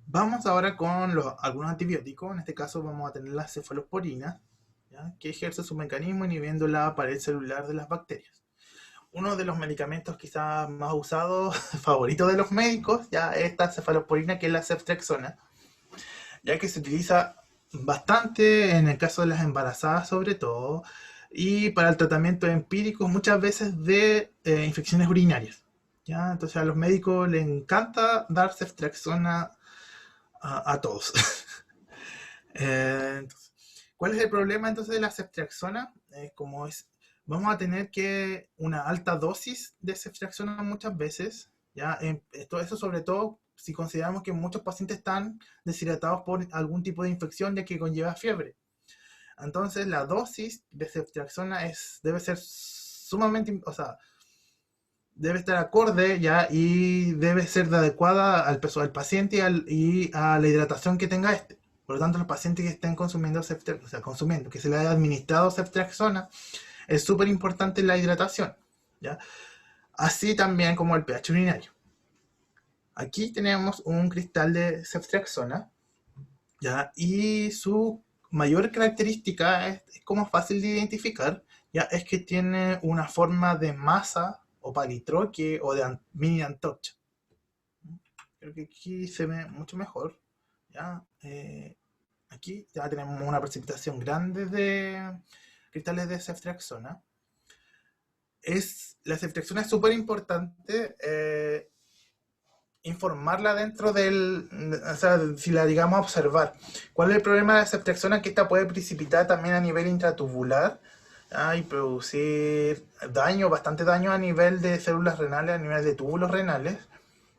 A: Vamos ahora con algunos antibióticos. En este caso vamos a tener las cefalosporinas, ¿ya? Que ejerce su mecanismo inhibiendo la pared celular de las bacterias. Uno de los medicamentos quizás más usados, favoritos de los médicos, ya esta cefalosporina, que es la ceftriaxona, ya que se utiliza bastante en el caso de las embarazadas sobre todo, y para el tratamiento empírico muchas veces de infecciones urinarias. ¿Ya? Entonces a los médicos les encanta dar ceftriaxona a todos. Entonces, ¿cuál es el problema entonces de la ceftriaxona? Vamos a tener que una alta dosis de ceftriaxona muchas veces, ¿ya? Eso sobre todo si consideramos que muchos pacientes están deshidratados por algún tipo de infección ya que conlleva fiebre. Entonces la dosis de ceftriaxona debe ser sumamente, o sea, debe estar acorde ya y debe ser adecuada al peso del paciente y a la hidratación que tenga este. Por lo tanto, los pacientes que estén consumiendo que se le haya administrado ceftriaxona, es súper importante la hidratación, ¿ya? Así también como el pH urinario. Aquí tenemos un cristal de ceftriaxona, ¿ya? Y su mayor característica es como fácil de identificar, ya es que tiene una forma de masa o palitroque o de mini antorcha. Creo que aquí se ve mucho mejor. ¿Ya? Aquí ya tenemos una precipitación grande de cristales de ceftriaxona. La ceftriaxona es súper importante informarla dentro del, o sea, si la digamos a observar. ¿Cuál es el problema de la ceftriaxona? Que esta puede precipitar también a nivel intratubular, ¿ya? Y producir daño, bastante daño a nivel de células renales, a nivel de túbulos renales,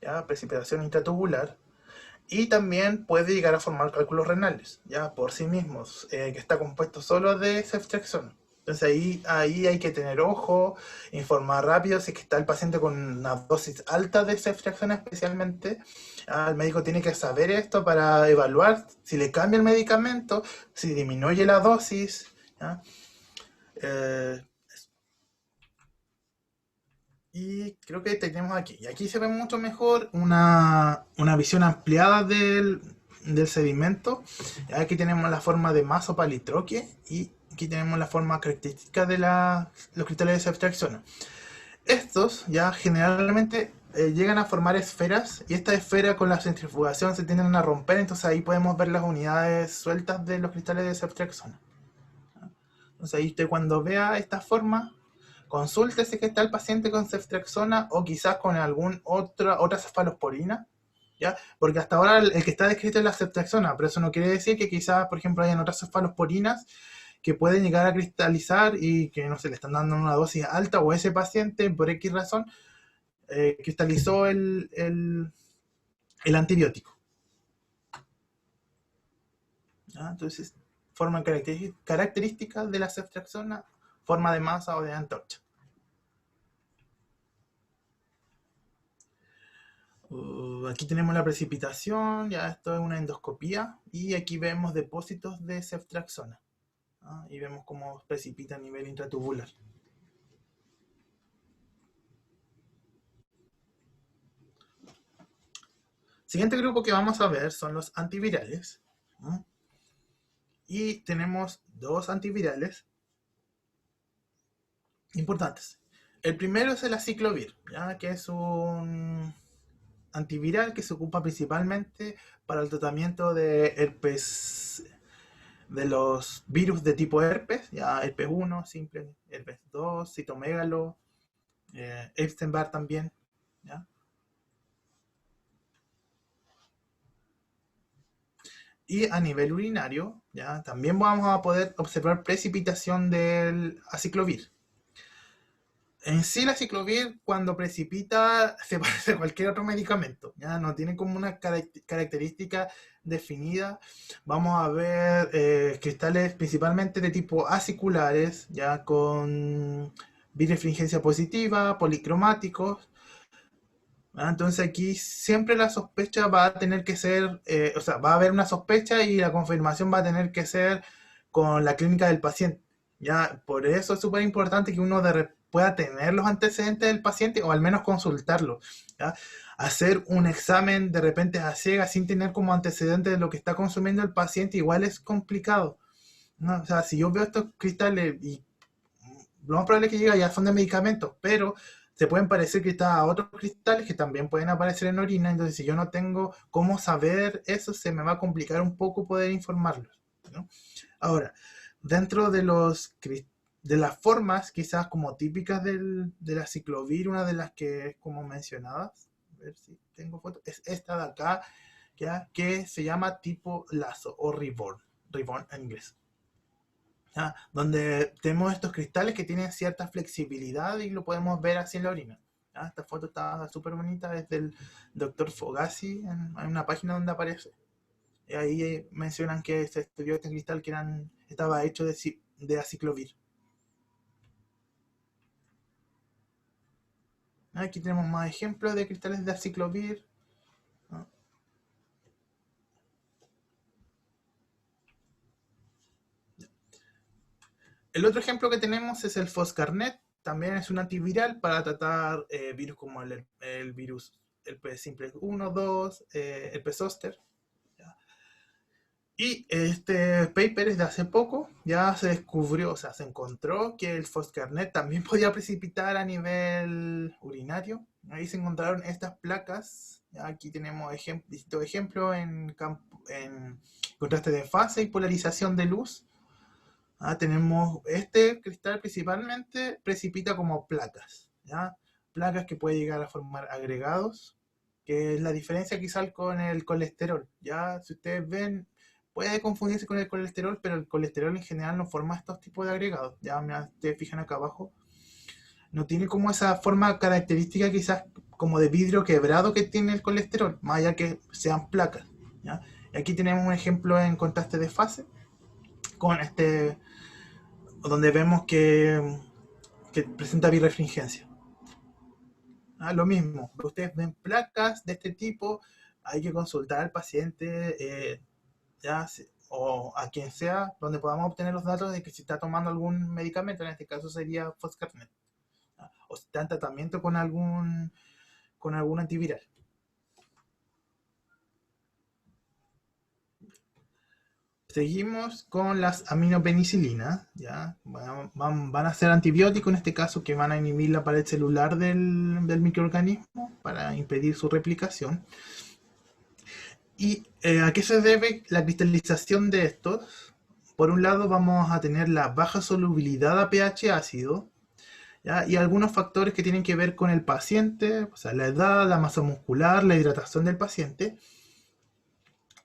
A: ¿ya? Precipitación intratubular. Y también puede llegar a formar cálculos renales, ya por sí mismos, que está compuesto solo de ceftriaxona. Entonces ahí hay que tener ojo, informar rápido si es que está el paciente con una dosis alta de ceftriaxona especialmente. El médico tiene que saber esto para evaluar si le cambia el medicamento, si disminuye la dosis. ¿Ya? Eh, y creo que tenemos aquí. Y aquí se ve mucho mejor una visión ampliada del sedimento. Aquí tenemos la forma de maso palitroque y aquí tenemos la forma característica de los cristales de ceftriaxona. Estos ya generalmente llegan a formar esferas y estas esferas con la centrifugación se tienden a romper, entonces ahí podemos ver las unidades sueltas de los cristales de ceftriaxona. Entonces ahí usted cuando vea esta forma, consúltese que está el paciente con ceftriaxona o quizás con otra cefalosporina, ¿ya? Porque hasta ahora el que está descrito es la ceftriaxona, pero eso no quiere decir que quizás, por ejemplo, hayan otras cefalosporinas que pueden llegar a cristalizar y que no se le están dando una dosis alta o ese paciente, por X razón, cristalizó el antibiótico. ¿Ya? Entonces, forma característica de la ceftriaxona, forma de masa o de antorcha. Aquí tenemos la precipitación, ya esto es una endoscopía, y aquí vemos depósitos de ceftriaxona. Y vemos cómo precipita a nivel intratubular. Siguiente grupo que vamos a ver son los antivirales. Y tenemos dos antivirales importantes. El primero es el aciclovir, ¿ya? Que es un antiviral que se ocupa principalmente para el tratamiento de herpes, de los virus de tipo herpes, ya herpes 1, simple, herpes 2, citomegalo, Epstein-Barr también, ¿ya? Y a nivel urinario, ¿ya? También vamos a poder observar precipitación del aciclovir. En sí, la aciclovir, cuando precipita, se parece a cualquier otro medicamento, ¿ya? No tiene como una característica definida. Vamos a ver cristales principalmente de tipo aciculares, ya con birefringencia positiva, policromáticos. Entonces aquí siempre la sospecha va a tener que ser, o sea, va a haber una sospecha y la confirmación va a tener que ser con la clínica del paciente. Ya, por eso es súper importante que uno pueda tener los antecedentes del paciente o al menos consultarlo. ¿Ya? Hacer un examen de repente a ciegas sin tener como antecedente de lo que está consumiendo el paciente igual es complicado, ¿no? O sea, si yo veo estos cristales y lo más probable es que llegue ya son de medicamentos, pero se pueden parecer cristales a otros cristales que también pueden aparecer en orina, entonces si yo no tengo cómo saber eso, se me va a complicar un poco poder informarlos, ¿no? Ahora, dentro de de las formas quizás como típicas de la ciclovir, una de las que es como mencionadas, a ver si tengo foto, es esta de acá, ¿ya? Que se llama tipo lazo o ribbon en inglés. ¿Ya? Donde tenemos estos cristales que tienen cierta flexibilidad y lo podemos ver así en la orina. ¿Ya? Esta foto está súper bonita, es del doctor Fogassi, hay una página donde aparece. Y ahí mencionan que se estudió este cristal que estaba hecho de aciclovir. Aquí tenemos más ejemplos de cristales de aciclovir. El otro ejemplo que tenemos es el Foscarnet. También es un antiviral para tratar virus como el virus, el P simple 1, 2, el P zoster. Y este paper es de hace poco, ya se descubrió, o sea, se encontró que el foscarnet también podía precipitar a nivel urinario. Ahí se encontraron estas placas. Ya aquí tenemos distintos ejemplos en contraste de fase y polarización de luz. Tenemos este cristal principalmente precipita como placas, ¿ya? Placas que puede llegar a formar agregados, que es la diferencia quizás con el colesterol. Ya, si ustedes ven, puede confundirse con el colesterol, pero el colesterol en general no forma estos tipos de agregados. Ya, mira, ustedes fijan acá abajo, no tiene como esa forma característica quizás como de vidrio quebrado que tiene el colesterol, más allá que sean placas. ¿Ya? Y aquí tenemos un ejemplo en contraste de fase con este donde vemos que presenta birefringencia. Lo mismo, ustedes ven placas de este tipo, hay que consultar al paciente ya, o a quien sea, donde podamos obtener los datos de que si está tomando algún medicamento, en este caso sería Foscarnet, o si está en tratamiento con algún antiviral. Seguimos con las aminopenicilinas, ¿ya? Van a ser antibióticos en este caso que van a inhibir la pared celular del microorganismo para impedir su replicación. ¿Y a qué se debe la cristalización de estos? Por un lado vamos a tener la baja solubilidad a pH ácido, ¿ya? Y algunos factores que tienen que ver con el paciente, o sea, la edad, la masa muscular, la hidratación del paciente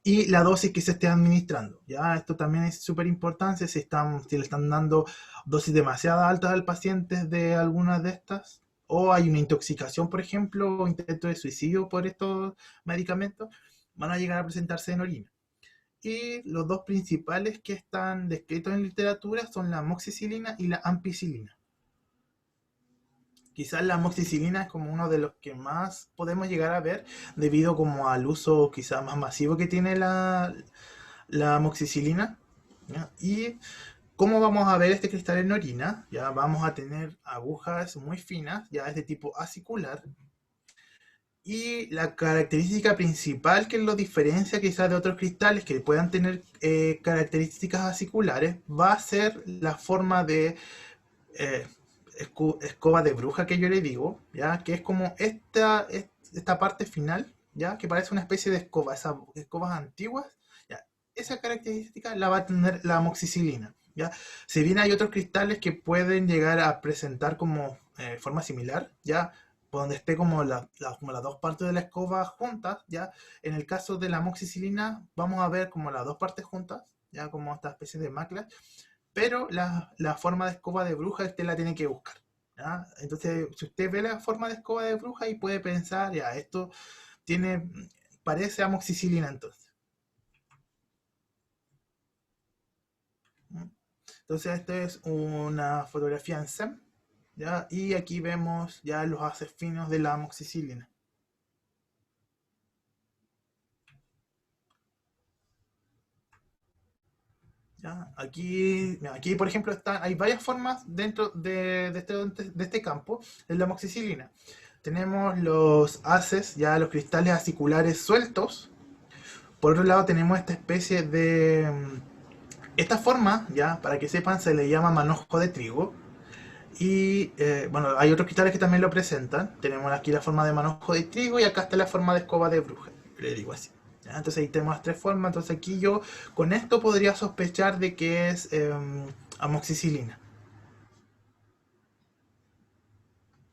A: y la dosis que se esté administrando. ¿Ya? Esto también es súper importante si le están dando dosis demasiado altas al paciente de algunas de estas, o hay una intoxicación, por ejemplo, o intento de suicidio por estos medicamentos, van a llegar a presentarse en orina. Y los dos principales que están descritos en literatura son la amoxicilina y la ampicilina. Quizás la amoxicilina es como uno de los que más podemos llegar a ver debido como al uso quizás más masivo que tiene la amoxicilina. ¿Ya? Y cómo vamos a ver este cristal en orina, ya vamos a tener agujas muy finas, ya es de tipo acicular. Y la característica principal que lo diferencia quizás de otros cristales que puedan tener características aciculares va a ser la forma de eh, escoba de bruja que yo le digo, ya que es como esta parte final, ya que parece una especie de escoba, esas escobas antiguas, ya, esa característica la va a tener la amoxicilina, ya. Si bien hay otros cristales que pueden llegar a presentar como forma similar, ya, donde esté como, como las dos partes de la escoba juntas, ya, en el caso de la amoxicilina vamos a ver como las dos partes juntas, ya como esta especie de macla, pero la forma de escoba de bruja usted la tiene que buscar. ¿Ya? Entonces, si usted ve la forma de escoba de bruja y puede pensar, ya, esto tiene, parece amoxicilina entonces. ¿Mm? Entonces, esto es una fotografía en SEM, ¿ya? Y aquí vemos ya los haces finos de la amoxicilina. ¿Ya? Aquí, por ejemplo, hay varias formas dentro de este campo de la amoxicilina. Tenemos los haces, ya los cristales aciculares sueltos. Por otro lado tenemos esta especie de... Esta forma, ya, para que sepan, se le llama manojo de trigo. Y bueno, hay otros cristales que también lo presentan. Tenemos aquí la forma de manojo de trigo y acá está la forma de escoba de bruja. Le digo así. ¿Ya? Entonces ahí tenemos las tres formas. Entonces aquí yo con esto podría sospechar de que es amoxicilina.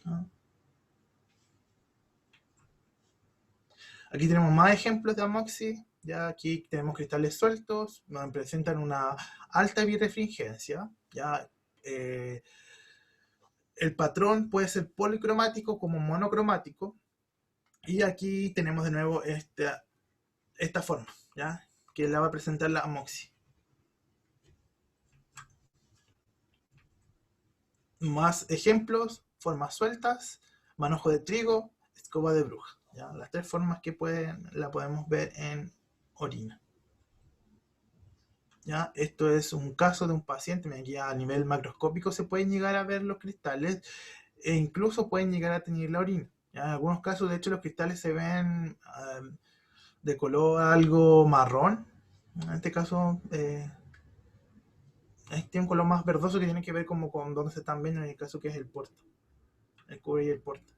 A: ¿No? Aquí tenemos más ejemplos de amoxi. Ya aquí tenemos cristales sueltos, nos presentan una alta birefringencia. Ya eh, el patrón puede ser policromático como monocromático. Y aquí tenemos de nuevo esta forma, ¿ya? Que la va a presentar la amoxi. Más ejemplos, formas sueltas, manojo de trigo, escoba de bruja. ¿Ya? Las tres formas que la podemos ver en orina. ¿Ya? Esto es un caso de un paciente, aquí a nivel macroscópico se pueden llegar a ver los cristales e incluso pueden llegar a tener la orina. ¿Ya? En algunos casos, de hecho, los cristales se ven de color algo marrón, En este caso, tiene un color más verdoso que tiene que ver como con dónde se están viendo, en el caso que es el puerto, el cobre y el puerto.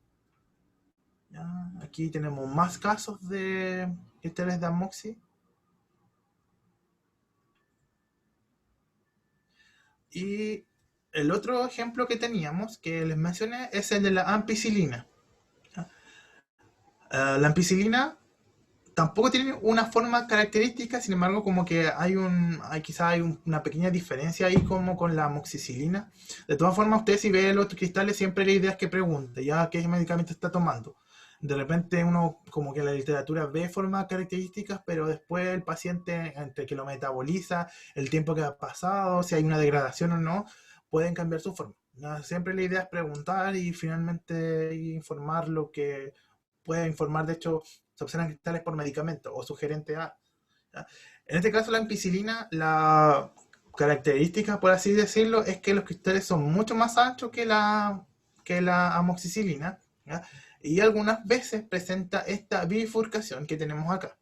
A: ¿Ya? Aquí tenemos más casos de cristales de amoxi. Y el otro ejemplo que teníamos, que les mencioné, es el de la ampicilina. La ampicilina tampoco tiene una forma característica, sin embargo, como que quizás hay una pequeña diferencia ahí como con la amoxicilina. De todas formas, usted si ve los cristales, siempre la idea es que pregunte, ya qué medicamento está tomando. De repente uno como que en la literatura ve formas características, pero después el paciente, entre que lo metaboliza, el tiempo que ha pasado, si hay una degradación o no, pueden cambiar su forma. ¿Ya? Siempre la idea es preguntar y finalmente informar lo que puede informar. De hecho, se observan cristales por medicamento o sugerente A. ¿Ya? En este caso, la ampicilina, la característica, por así decirlo, es que los cristales son mucho más anchos que la amoxicilina, ¿ya? Y algunas veces presenta esta bifurcación que tenemos acá.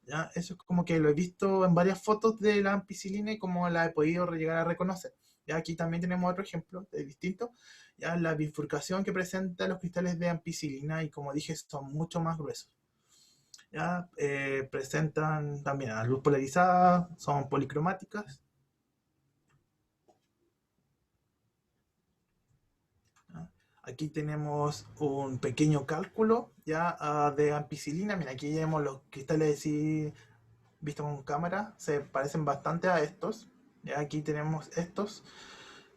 A: ¿Ya? Eso es como que lo he visto en varias fotos de la ampicilina y como la he podido llegar a reconocer. ¿Ya? Aquí también tenemos otro ejemplo de distinto. ¿Ya? La bifurcación que presenta los cristales de ampicilina, y como dije, son mucho más gruesos. ¿Ya? Presentan también a luz polarizada, son policromáticas. ¿Ya? Aquí tenemos un pequeño cálculo ya de ampicilina. Mira, aquí vemos los cristales así vistos con cámara, se parecen bastante a estos. ¿Ya? Aquí tenemos estos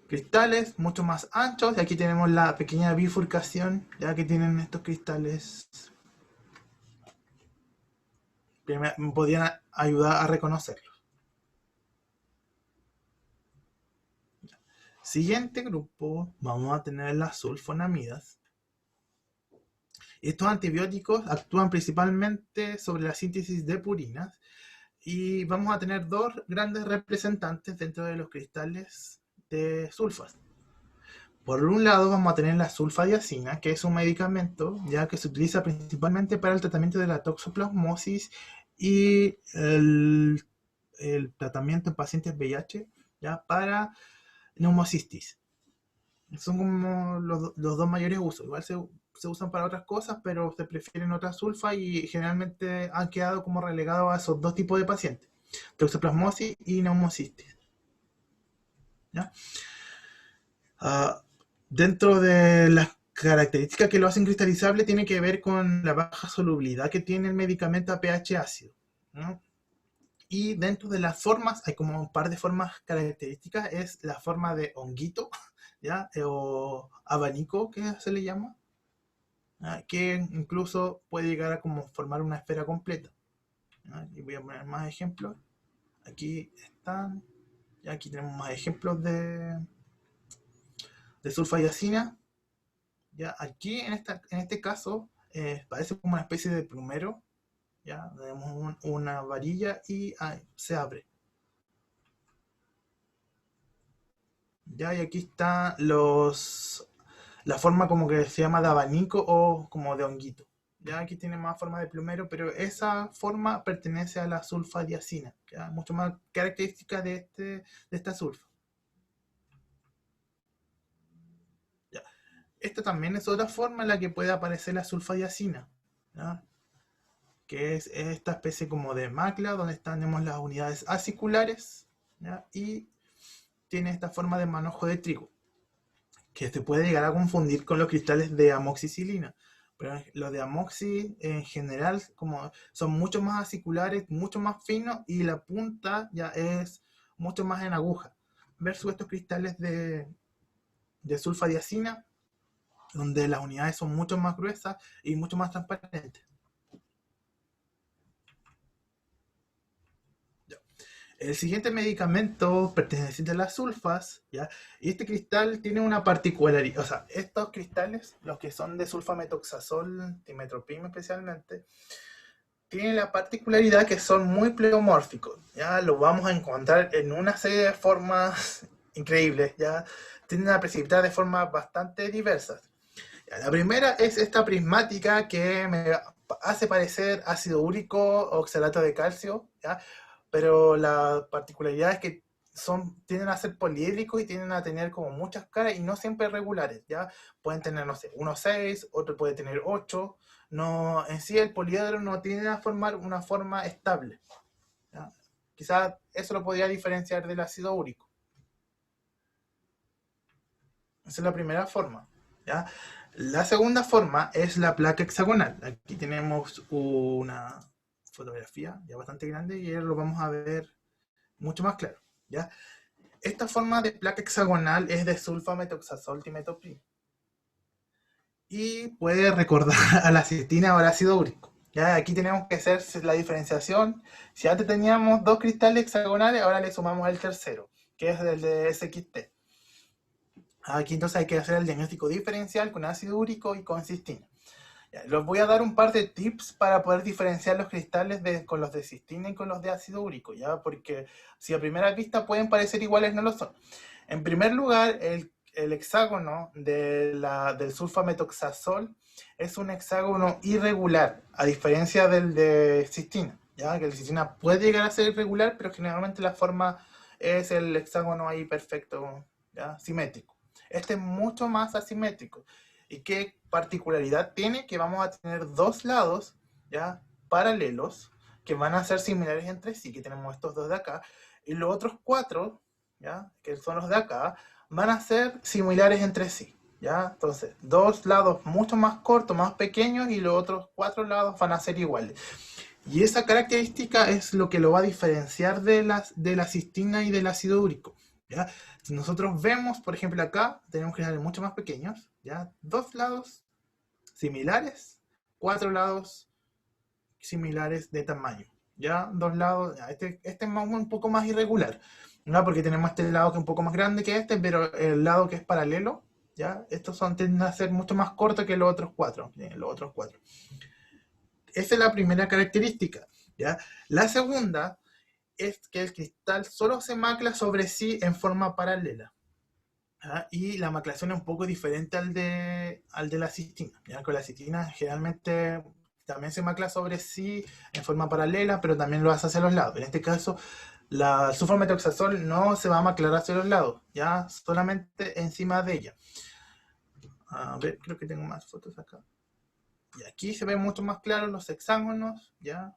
A: cristales mucho más anchos y aquí tenemos la pequeña bifurcación ya que tienen estos cristales que me podrían ayudar a reconocerlos. Siguiente grupo, vamos a tener las sulfonamidas. Estos antibióticos actúan principalmente sobre la síntesis de purinas y vamos a tener dos grandes representantes dentro de los cristales de sulfas. Por un lado vamos a tener la sulfadiazina, que es un medicamento ya que se utiliza principalmente para el tratamiento de la toxoplasmosis y el tratamiento en pacientes VIH ya para neumocistis. Son como los dos mayores usos. Igual se usan para otras cosas, pero se prefieren otras sulfas y generalmente han quedado como relegados a esos dos tipos de pacientes, toxoplasmosis y neumocistis. ¿Ya? Ah, dentro de las características que lo hacen cristalizable tiene que ver con la baja solubilidad que tiene el medicamento a pH ácido, ¿no? Y dentro de las formas, hay como un par de formas características. Es la forma de honguito, ¿ya? O abanico, que se le llama, ¿ya? Que incluso puede llegar a como formar una esfera completa, ¿ya? Y voy a poner más ejemplos. Aquí están, ya aquí tenemos más ejemplos de sulfadiazina. Ya aquí en este caso parece como una especie de plumero. Ya tenemos una varilla y se abre. Ya, y aquí está la forma como que se llama de abanico o como de honguito. Ya aquí tiene más forma de plumero, pero esa forma pertenece a la sulfadiazina, que es mucho más característica de esta sulfa. Ya. Esta también es otra forma en la que puede aparecer la sulfadiazina, ¿ya? Que es esta especie como de macla donde tenemos las unidades aciculares, ¿ya? Y tiene esta forma de manojo de trigo, que se puede llegar a confundir con los cristales de amoxicilina. Pero los de amoxi en general como son mucho más aciculares, mucho más finos y la punta ya es mucho más en aguja. Versus estos cristales de sulfadiazina, donde las unidades son mucho más gruesas y mucho más transparentes. El siguiente medicamento perteneciente a las sulfas, ¿ya? Y este cristal tiene una particularidad, o sea, estos cristales, los que son de sulfametoxazol, timetoprim especialmente, tienen la particularidad que son muy pleomórficos, ¿ya? Los vamos a encontrar en una serie de formas increíbles, ¿ya? Tienden a precipitar de formas bastante diversas. ¿Ya? La primera es esta prismática que me hace parecer ácido úrico o oxalato de calcio, ¿ya? pero la particularidad es que tienden a ser poliédricos y tienden a tener como muchas caras y no siempre regulares, ¿ya? Pueden tener, no sé, uno 6, otro puede tener 8. No, en sí el poliedro no tiende a formar una forma estable, ¿ya? Quizás eso lo podría diferenciar del ácido úrico. Esa es la primera forma, ¿ya? La segunda forma es la placa hexagonal. Aquí tenemos una fotografía ya bastante grande y ahora lo vamos a ver mucho más claro, ¿ya? Esta forma de placa hexagonal es de sulfametoxazol dimetoprim y puede recordar a la citina o al ácido úrico. ¿Ya? Aquí tenemos que hacer la diferenciación. Si antes teníamos dos cristales hexagonales, ahora le sumamos el tercero, que es el de SXT. Aquí entonces hay que hacer el diagnóstico diferencial con ácido úrico y con cistina. Ya, les voy a dar un par de tips para poder diferenciar los cristales con los de cistina y con los de ácido úrico, ¿ya? Porque si a primera vista pueden parecer iguales, no lo son. En primer lugar, el hexágono del sulfametoxazol es un hexágono irregular, a diferencia del de cistina, ¿ya? Que el cistina puede llegar a ser irregular, pero generalmente la forma es el hexágono ahí perfecto, ¿ya? Simétrico. Este es mucho más asimétrico. ¿Y qué particularidad tiene? Que vamos a tener dos lados, ¿ya? Paralelos, que van a ser similares entre sí, que tenemos estos dos de acá, y los otros cuatro, ¿ya? Que son los de acá, van a ser similares entre sí, ¿ya? Entonces, dos lados mucho más cortos, más pequeños, y los otros cuatro lados van a ser iguales. Y esa característica es lo que lo va a diferenciar de la cistina y del ácido úrico, ¿ya? Si nosotros vemos, por ejemplo, acá tenemos cristales mucho más pequeños, ¿ya? Dos lados similares, cuatro lados similares de tamaño, ¿ya? Dos lados, ya, este es un poco más irregular, ¿no? Porque tenemos este lado que es un poco más grande que este, pero el lado que es paralelo, ¿ya? Estos tienden a ser mucho más cortos que los otros cuatro, los otros cuatro. Esa es la primera característica, ¿ya? La segunda es que el cristal solo se macla sobre sí en forma paralela. ¿Ya? Y la maclación es un poco diferente al de la cistina. ¿Ya? Con la cistina generalmente también se macla sobre sí en forma paralela, pero también lo hace hacia los lados. En este caso, la sulfametoxazol no se va a maclar hacia los lados, ya solamente encima de ella. A ver, creo que tengo más fotos acá. Y aquí se ven mucho más claros los hexágonos, ya.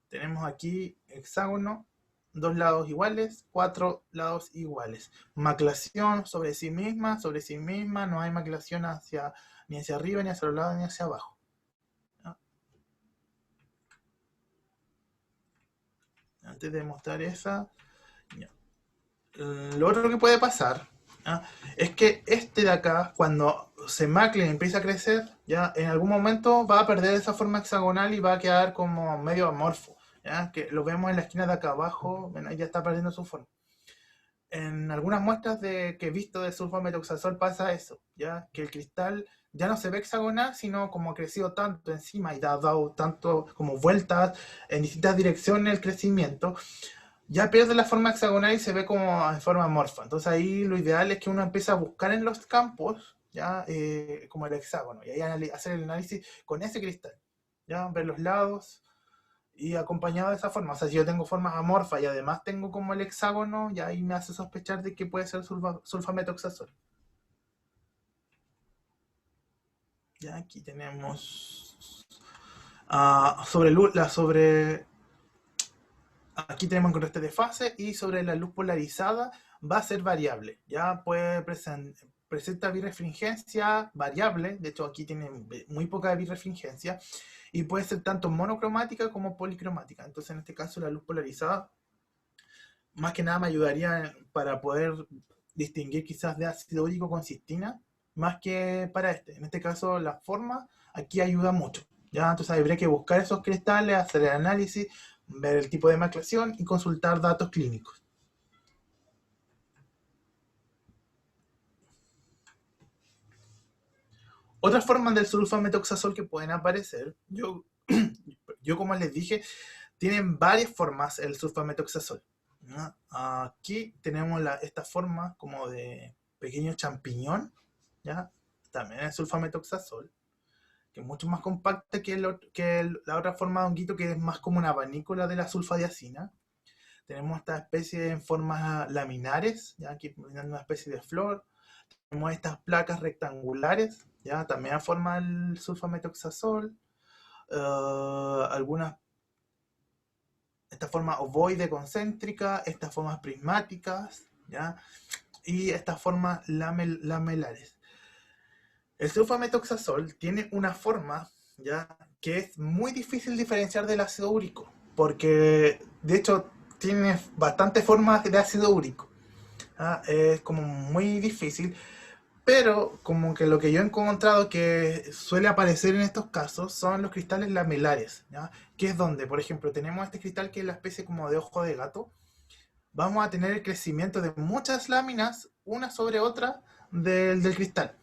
A: Tenemos aquí hexágono, dos lados iguales, cuatro lados iguales. Maclación sobre sí misma, no hay maclación ni hacia arriba, ni hacia los lados, ni hacia abajo. ¿Ya? Antes de mostrar esa, ya. Lo otro que puede pasar, ¿ya? Es que este de acá, cuando se macle y empieza a crecer, ya en algún momento va a perder esa forma hexagonal y va a quedar como medio amorfo. ¿Ya? Que lo vemos en la esquina de acá abajo, bueno, ya está perdiendo su forma. En algunas muestras que he visto de sulfametoxazol pasa eso, ¿ya? Que el cristal ya no se ve hexagonal, sino como ha crecido tanto encima y ha dado tanto como vueltas en distintas direcciones el crecimiento, ya pierde la forma hexagonal y se ve como en forma amorfa. Entonces ahí lo ideal es que uno empiece a buscar en los campos, ¿ya? Como el hexágono, y ahí hacer el análisis con ese cristal, ¿ya? Ver los lados, y acompañado de esa forma. O sea, si yo tengo formas amorfas y además tengo como el hexágono, ya ahí me hace sospechar de que puede ser sulfametoxazol. Ya aquí tenemos sobre aquí tenemos el contraste de fase y sobre la luz polarizada va a ser variable. Ya puede presenta birrefringencia variable, de hecho aquí tiene muy poca birrefringencia, y puede ser tanto monocromática como policromática. Entonces en este caso la luz polarizada más que nada me ayudaría para poder distinguir quizás de ácido úrico con cistina, más que para este. En este caso, la forma aquí ayuda mucho. ¿Ya? Entonces habría que buscar esos cristales, hacer el análisis, ver el tipo de maclación y consultar datos clínicos. Otras formas del sulfametoxazol que pueden aparecer, yo como les dije, tienen varias formas el sulfametoxazol. ¿Ya? Aquí tenemos esta forma como de pequeño champiñón, ¿ya? También es sulfametoxazol, que es mucho más compacta que la otra forma de honguito, que es más como una vanícula de la sulfadiacina. Tenemos esta especie en formas laminares, ya aquí una especie de flor. Tenemos estas placas rectangulares, ya también forma el sulfametoxazol. Algunas, esta forma ovoide concéntrica, estas formas prismáticas, ¿ya? Y estas formas lamelares. El sulfametoxazol tiene una forma, ¿ya?, que es muy difícil diferenciar del ácido úrico, porque de hecho tiene bastantes formas de ácido úrico. ¿Ya? Es como muy difícil, pero como que lo que yo he encontrado que suele aparecer en estos casos son los cristales lamelares, ¿ya? Que es donde, por ejemplo, tenemos este cristal que es la especie como de ojo de gato. Vamos a tener el crecimiento de muchas láminas, una sobre otra, del cristal.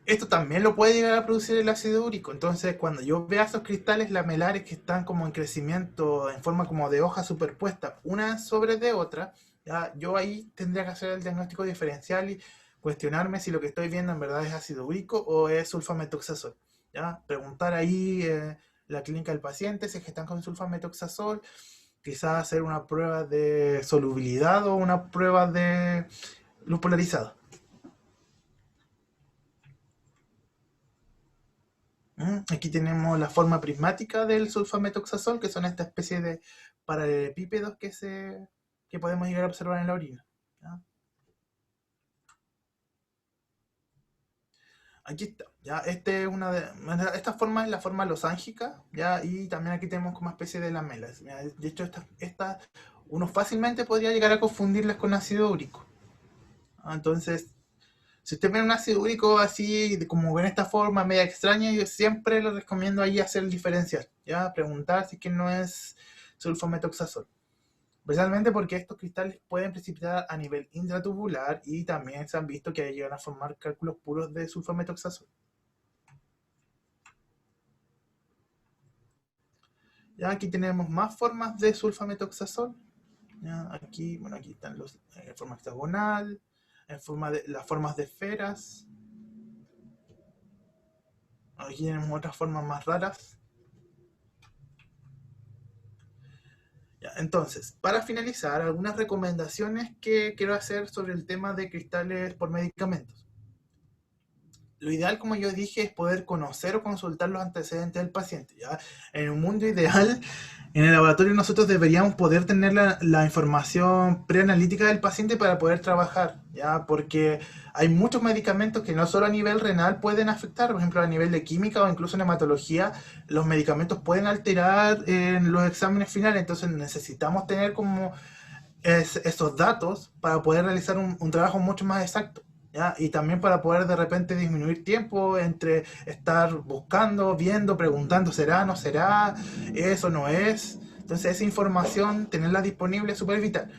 A: Esto también lo puede llegar a producir el ácido úrico. Entonces, cuando yo vea esos cristales lamelares que están como en crecimiento, en forma como de hojas superpuestas, una sobre de otra, ¿ya? Yo ahí tendría que hacer el diagnóstico diferencial y cuestionarme si lo que estoy viendo en verdad es ácido úrico o es sulfametoxazol. ¿Ya? Preguntar ahí la clínica del paciente si es que están con sulfametoxazol, quizás hacer una prueba de solubilidad o una prueba de luz polarizada. Aquí tenemos la forma prismática del sulfametoxazol, que son esta especie de paralelepípedos que podemos llegar a observar en la orina. ¿Ya? Aquí está. ¿Ya? Esta forma es la forma losángica, ¿ya? Y también aquí tenemos como especie de lamelas. ¿Ya? De hecho, uno fácilmente podría llegar a confundirlas con ácido úrico. Entonces, si usted ve un ácido úrico así, como ven esta forma media extraña, yo siempre le recomiendo ahí hacer el diferencial, ¿ya? Preguntar si es que no es sulfametoxazol. Especialmente porque estos cristales pueden precipitar a nivel intratubular y también se han visto que llegan a formar cálculos puros de sulfametoxazol. Ya aquí tenemos más formas de sulfametoxazol. ¿Ya? Aquí, bueno, aquí están en forma hexagonal, las formas de esferas. Aquí tenemos otras formas más raras. Ya, entonces, para finalizar, algunas recomendaciones que quiero hacer sobre el tema de cristales por medicamentos. Lo ideal, como yo dije, es poder conocer o consultar los antecedentes del paciente. ¿Ya? En un mundo ideal, en el laboratorio nosotros deberíamos poder tener la información preanalítica del paciente para poder trabajar, ¿ya? Porque hay muchos medicamentos que no solo a nivel renal pueden afectar, por ejemplo a nivel de química o incluso en hematología, los medicamentos pueden alterar en los exámenes finales, entonces necesitamos tener como esos datos para poder realizar un trabajo mucho más exacto. ¿Ya? Y también para poder de repente disminuir tiempo entre estar buscando, viendo, preguntando, ¿será, no será? ¿Es o no es? Entonces esa información, tenerla disponible es súper vital.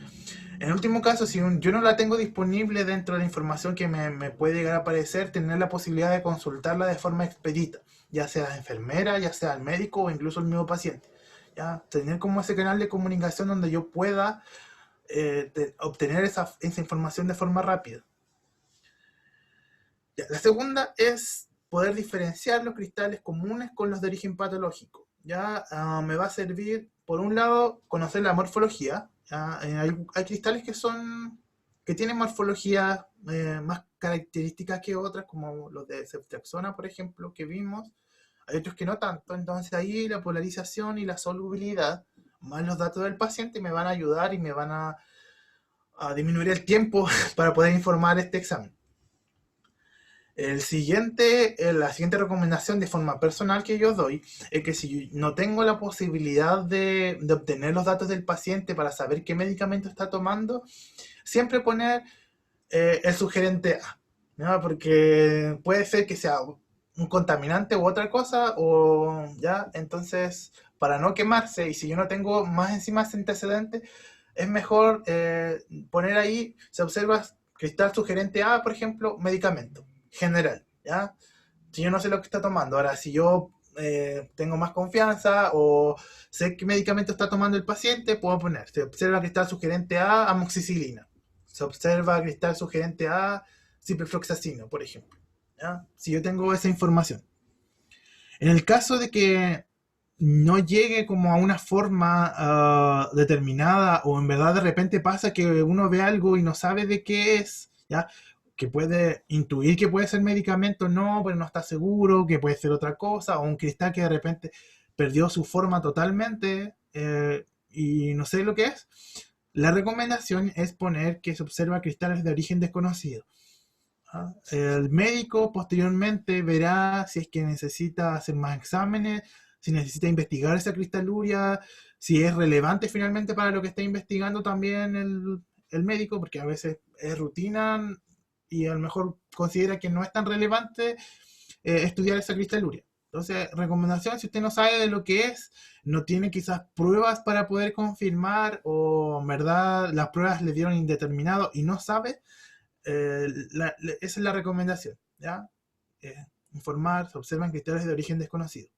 A: En el último caso, si yo no la tengo disponible dentro de la información que me puede llegar a aparecer, tener la posibilidad de consultarla de forma expedita, ya sea la enfermera, ya sea el médico o incluso el mismo paciente. ¿Ya? Tener como ese canal de comunicación donde yo pueda obtener esa información de forma rápida. Ya, la segunda es poder diferenciar los cristales comunes con los de origen patológico. Ya me va a servir, por un lado, conocer la morfología. Hay cristales que tienen morfología más características que otras, como los de ceftriaxona, por ejemplo, que vimos. Hay otros que no tanto. Entonces ahí la polarización y la solubilidad, más los datos del paciente, me van a ayudar y me van a disminuir el tiempo para poder informar este examen. La siguiente recomendación de forma personal que yo doy es que si no tengo la posibilidad de obtener los datos del paciente para saber qué medicamento está tomando, siempre poner el sugerente A, ¿no? Porque puede ser que sea un contaminante u otra cosa, o ya, entonces para no quemarse y si yo no tengo más encima ese antecedente, es mejor poner ahí, se observa cristal sugerente A, por ejemplo, medicamento general, ¿ya? Si yo no sé lo que está tomando, ahora si yo tengo más confianza o sé qué medicamento está tomando el paciente, puedo poner, se observa cristal sugerente A, amoxicilina, se observa cristal sugerente A, ciprofloxacino, por ejemplo, ¿ya? Si yo tengo esa información. En el caso de que no llegue como a una forma determinada, o en verdad de repente pasa que uno ve algo y no sabe de qué es, ¿ya? Que puede intuir que puede ser medicamento, no, pero no está seguro, que puede ser otra cosa, o un cristal que de repente perdió su forma totalmente y no sé lo que es. La recomendación es poner que se observa cristales de origen desconocido. ¿Ah? El médico posteriormente verá si es que necesita hacer más exámenes, si necesita investigar esa cristaluria, si es relevante finalmente para lo que está investigando también el médico, porque a veces es rutina y a lo mejor considera que no es tan relevante estudiar esa cristaluria. Entonces, recomendación, si usted no sabe de lo que es, no tiene quizás pruebas para poder confirmar, o en verdad las pruebas le dieron indeterminado y no sabe, esa es la recomendación, ¿ya? Eh, informar, se observan cristales de origen desconocido.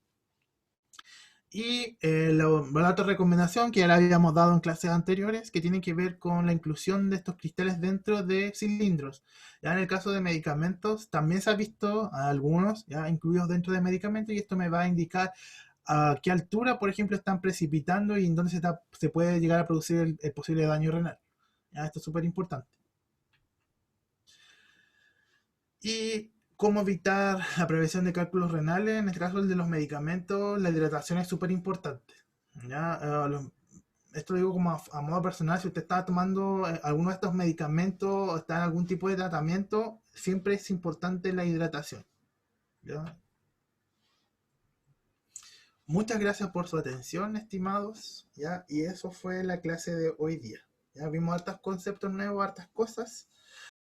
A: Y la otra recomendación que ya la habíamos dado en clases anteriores, que tiene que ver con la inclusión de estos cristales dentro de cilindros. Ya en el caso de medicamentos, también se ha visto a algunos ya incluidos dentro de medicamentos, y esto me va a indicar a qué altura, por ejemplo, están precipitando y en dónde se puede llegar a producir el posible daño renal. ¿Ya? Esto es súper importante. Y cómo evitar la prevención de cálculos renales. En este caso, el de los medicamentos, la hidratación es súper importante. ¿Ya? Esto lo digo como a modo personal. Si usted está tomando alguno de estos medicamentos o está en algún tipo de tratamiento, siempre es importante la hidratación. ¿Ya? Muchas gracias por su atención, estimados. ¿Ya? Y eso fue la clase de hoy día. Ya vimos hartos conceptos nuevos, hartas cosas.